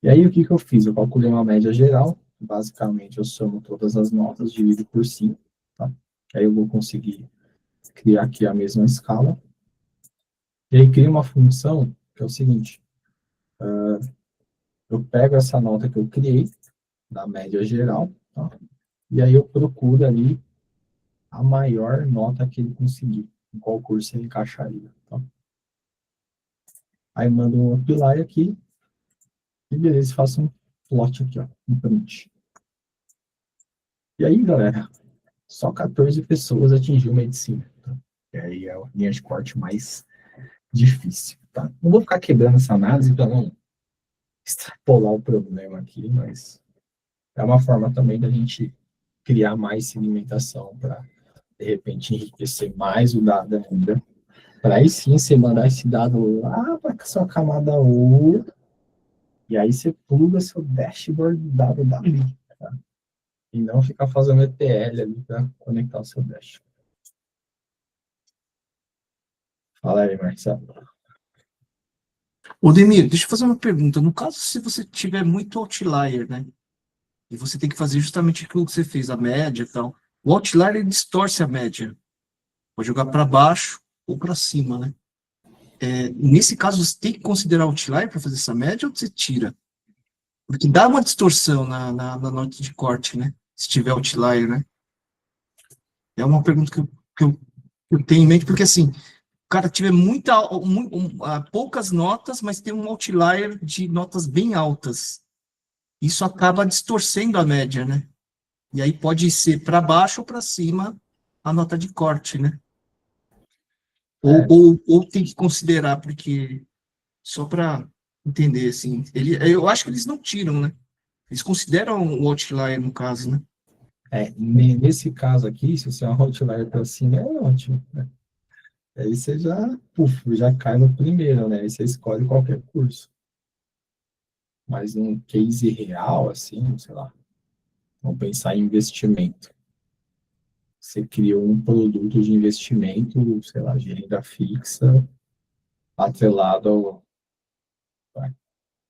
E aí, o que que eu fiz? Eu calculei uma média geral, basicamente eu somo todas as notas, divido por 5, tá? Aí eu vou conseguir criar aqui a mesma escala, e aí cria uma função que é o seguinte, eu pego essa nota que eu criei, da média geral, tá? E aí eu procuro ali a maior nota que ele conseguir, em qual curso ele encaixaria, tá? Aí mando um apply aqui, e beleza, faço um plot aqui, ó, um print. E aí, galera, só 14 pessoas atingiu medicina, tá? E aí é a linha de corte mais difícil, tá? Não vou ficar quebrando essa análise para não extrapolar o problema aqui, mas é uma forma também da gente criar mais segmentação para, de repente, enriquecer mais o dado ainda. Para aí sim você mandar esse dado lá para a sua camada ouro, e aí você pluga seu dashboard do dado dali, tá? E não ficar fazendo ETL ali para conectar o seu dashboard. Fala aí, Marcelo. Ô, Demir, deixa eu fazer uma pergunta. No caso, se você tiver muito outlier, né? E você tem que fazer justamente aquilo que você fez, a média e tal. O outlier, ele distorce a média. Pode jogar para baixo ou para cima, né? Nesse caso, você tem que considerar o outlier para fazer essa média ou você tira? Porque dá uma distorção na nota de corte, né? Se tiver outlier, né? É uma pergunta que eu tenho em mente, porque assim, o cara tiver poucas notas, mas tem um outlier de notas bem altas. Isso acaba distorcendo a média, né? E aí pode ser para baixo ou para cima a nota de corte, né? É, Ou tem que considerar, porque só para entender, assim, eu acho que eles não tiram, né? Eles consideram o outlier no caso, né? nesse caso aqui, se você é um outlier para cima, é ótimo, né? Aí você já cai no primeiro, né? Aí você escolhe qualquer curso. Mas num case real, assim, sei lá, vamos pensar em investimento. Você criou um produto de investimento, sei lá, de renda fixa, atrelado à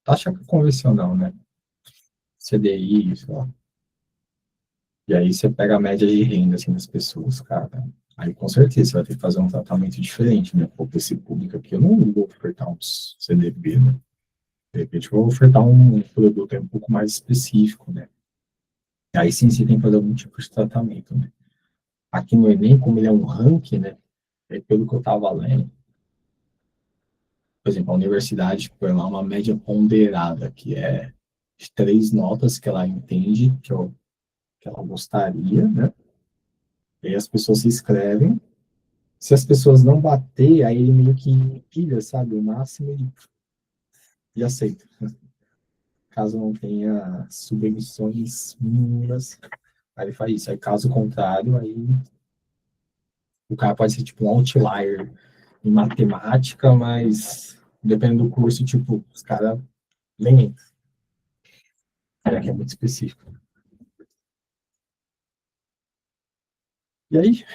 taxa convencional, né? CDI, sei lá. E aí você pega a média de renda assim, das pessoas, cara. Aí com certeza você vai ter que fazer um tratamento diferente, né? Pô, esse público aqui, eu não vou ofertar uns CDB, né? De repente eu vou ofertar um produto um pouco mais específico, né? Aí sim você tem que fazer algum tipo de tratamento, né? Aqui no Enem, como ele é um ranking, né? Pelo que eu estava lendo, por exemplo, a universidade põe lá uma média ponderada, que é de 3 notas que ela entende que ela gostaria, né? E aí as pessoas se inscrevem. Se as pessoas não bater, aí ele meio que empilha, sabe? O máximo e aceita. Caso não tenha submissões mínimas, aí ele faz isso. Aí, caso contrário, aí o cara pode ser tipo um outlier em matemática, mas dependendo do curso, tipo, os caras nem entram. Que é muito específico. E aí,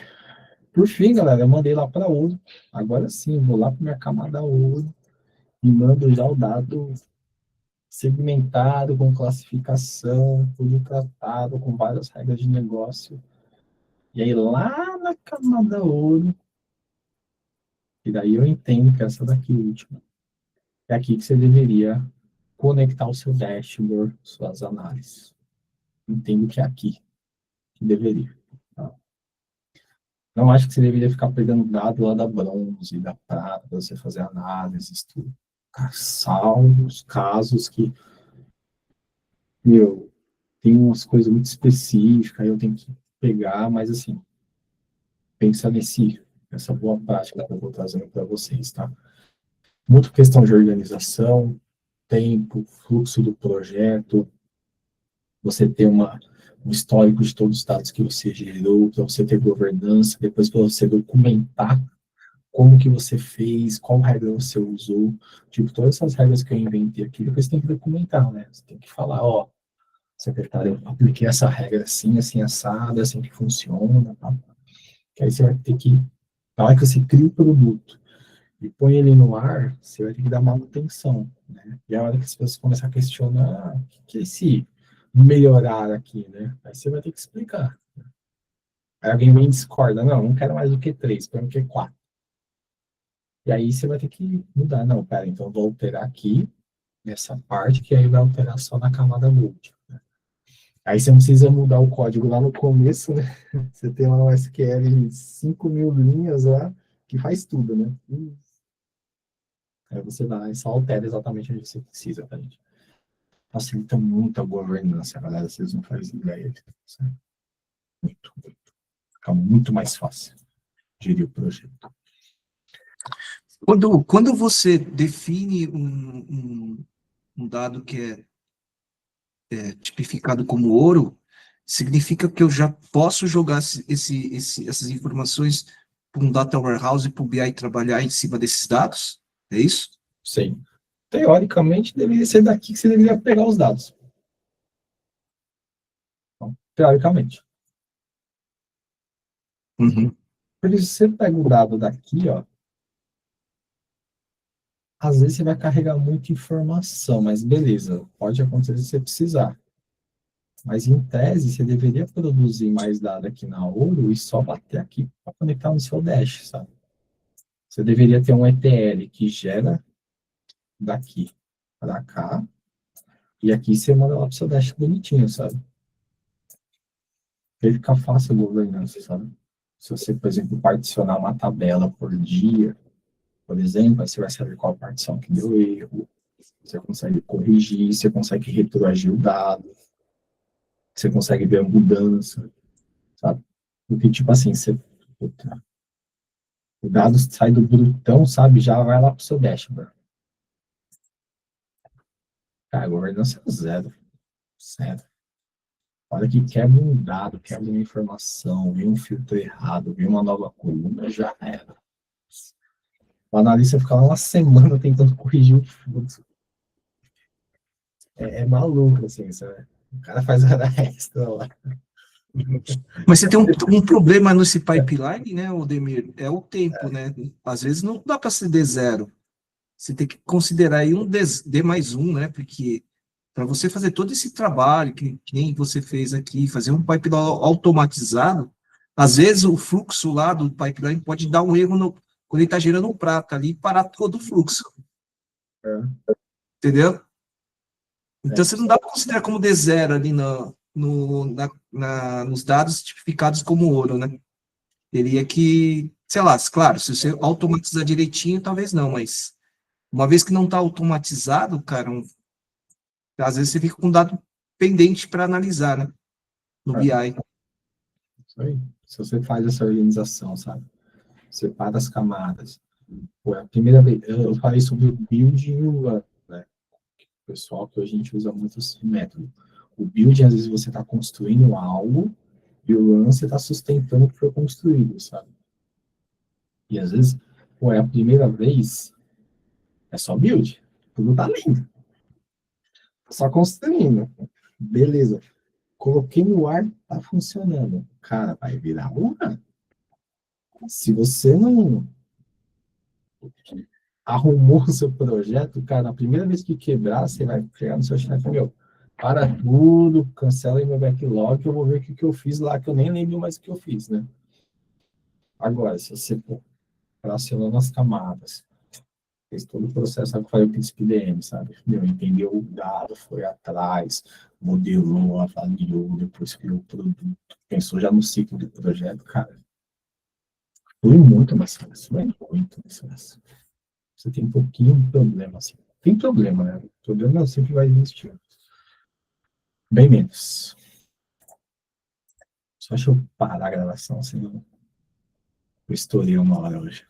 por fim, galera, eu mandei lá para ouro. Agora sim, vou lá para minha camada ouro e mando já o dado segmentado, com classificação, tudo tratado, com várias regras de negócio. E aí, lá na camada ouro, e daí eu entendo que essa daqui, última, é aqui que você deveria conectar o seu dashboard, suas análises. Entendo que é aqui que deveria. Tá? Não acho que você deveria ficar pegando dado lá da bronze, da prata, para você fazer análises, tudo. Salvo os casos que, meu, tem umas coisas muito específicas, aí eu tenho que pegar, mas assim, pensa nessa boa prática que eu vou trazendo para vocês, tá? Muito questão de organização, tempo, fluxo do projeto, você ter um histórico de todos os dados que você gerou, para você ter governança, depois para você documentar como que você fez, qual regra você usou, tipo, todas essas regras que eu inventei aqui, depois você tem que documentar, né? Você tem que falar, ó, secretário, eu apliquei essa regra assim, assim, assada, assim que funciona, tá? Que aí você vai ter que, na hora que você cria o produto e põe ele no ar, você vai ter que dar manutenção, né? E a hora que as pessoas começam a questionar, o que é esse melhorar aqui, né? Aí você vai ter que explicar. Aí alguém vem e discorda, não quero mais do que 3, quero o que 4. E aí você vai ter que mudar, não, pera, então eu vou alterar aqui, nessa parte, que aí vai alterar só na camada multi. Aí você não precisa mudar o código lá no começo, né? Você tem lá no SQL 5.000 linhas lá, que faz tudo, né? Aí você vai e só altera exatamente onde você precisa, tá, gente? Facilita muito a governança, galera. Vocês não fazem ideia disso. Muito, muito. Fica muito mais fácil gerir o projeto. Quando você define um dado que é tipificado como ouro, significa que eu já posso jogar essas informações para um data warehouse, para o BI trabalhar em cima desses dados? É isso? Sim. Teoricamente, deveria ser daqui que você deveria pegar os dados. Então, teoricamente. Uhum. Porque se você pega o dado daqui, ó, às vezes você vai carregar muita informação, mas beleza, pode acontecer se você precisar. Mas em tese, você deveria produzir mais dado aqui na Ouro e só bater aqui para conectar no seu Dash, sabe? Você deveria ter um ETL que gera daqui para cá, e aqui você manda lá para o seu Dash bonitinho, sabe? Ele fica fácil a governança, sabe? Se você, por exemplo, particionar uma tabela por dia, por exemplo, aí você vai saber qual partição que deu erro, você consegue corrigir, você consegue retroagir o dado, você consegue ver a mudança, sabe? Porque, tipo assim, o dado sai do brutão, sabe? Já vai lá pro seu dashboard. Cara, a governança é zero. Zero. Olha que quebra um dado, quebra uma informação, vem um filtro errado, vem uma nova coluna, já era. O analista fica lá uma semana tentando corrigir o fluxo. É maluco, assim, sabe? O cara faz hora extra lá. Mas você tem um problema nesse pipeline, né, Odemir? É o tempo, né? Às vezes não dá para ser D0. Você tem que considerar aí um D mais um, né? Porque para você fazer todo esse trabalho que nem você fez aqui, fazer um pipeline automatizado, às vezes o fluxo lá do pipeline pode dar um erro quando ele está gerando um prato ali e parar todo o fluxo. É. Entendeu? Então, você não dá para considerar como D0 ali nos dados tipificados como ouro, né? Teria que, sei lá, claro, se você automatizar direitinho, talvez não, mas uma vez que não está automatizado, cara, às vezes você fica com um dado pendente para analisar, né? No BI. Isso aí. Se você faz essa organização, sabe? Separa as camadas. Pô, é a primeira vez, eu falei sobre o build e o run, né? Pessoal, que hoje a gente usa muito esse método. O build, às vezes, você está construindo algo, e o run, você está sustentando o que foi construído, sabe? E, às vezes, pô, é a primeira vez, é só build. Tudo tá lindo. Só construindo. Beleza. Coloquei no ar, tá funcionando. Cara, vai virar um run. Se você não arrumou o seu projeto, cara, na primeira vez que quebrar, você vai chegar no seu chefe, meu, para tudo, cancela aí meu backlog, que eu vou ver o que eu fiz lá, que eu nem lembro mais o que eu fiz, né? Agora, se você fracionando as camadas, fez todo o processo, sabe, foi o princípio DM, sabe? Meu, entendeu o dado, foi atrás, modelou, avaliou, depois criou o produto, pensou já no ciclo do projeto, cara. Foi muito mais fácil, foi muito mais fácil. Você tem um pouquinho de problema, assim. Tem problema, né? O problema sempre vai existir. Bem menos. Só deixa eu parar a gravação, senão eu estourei 1 hora hoje.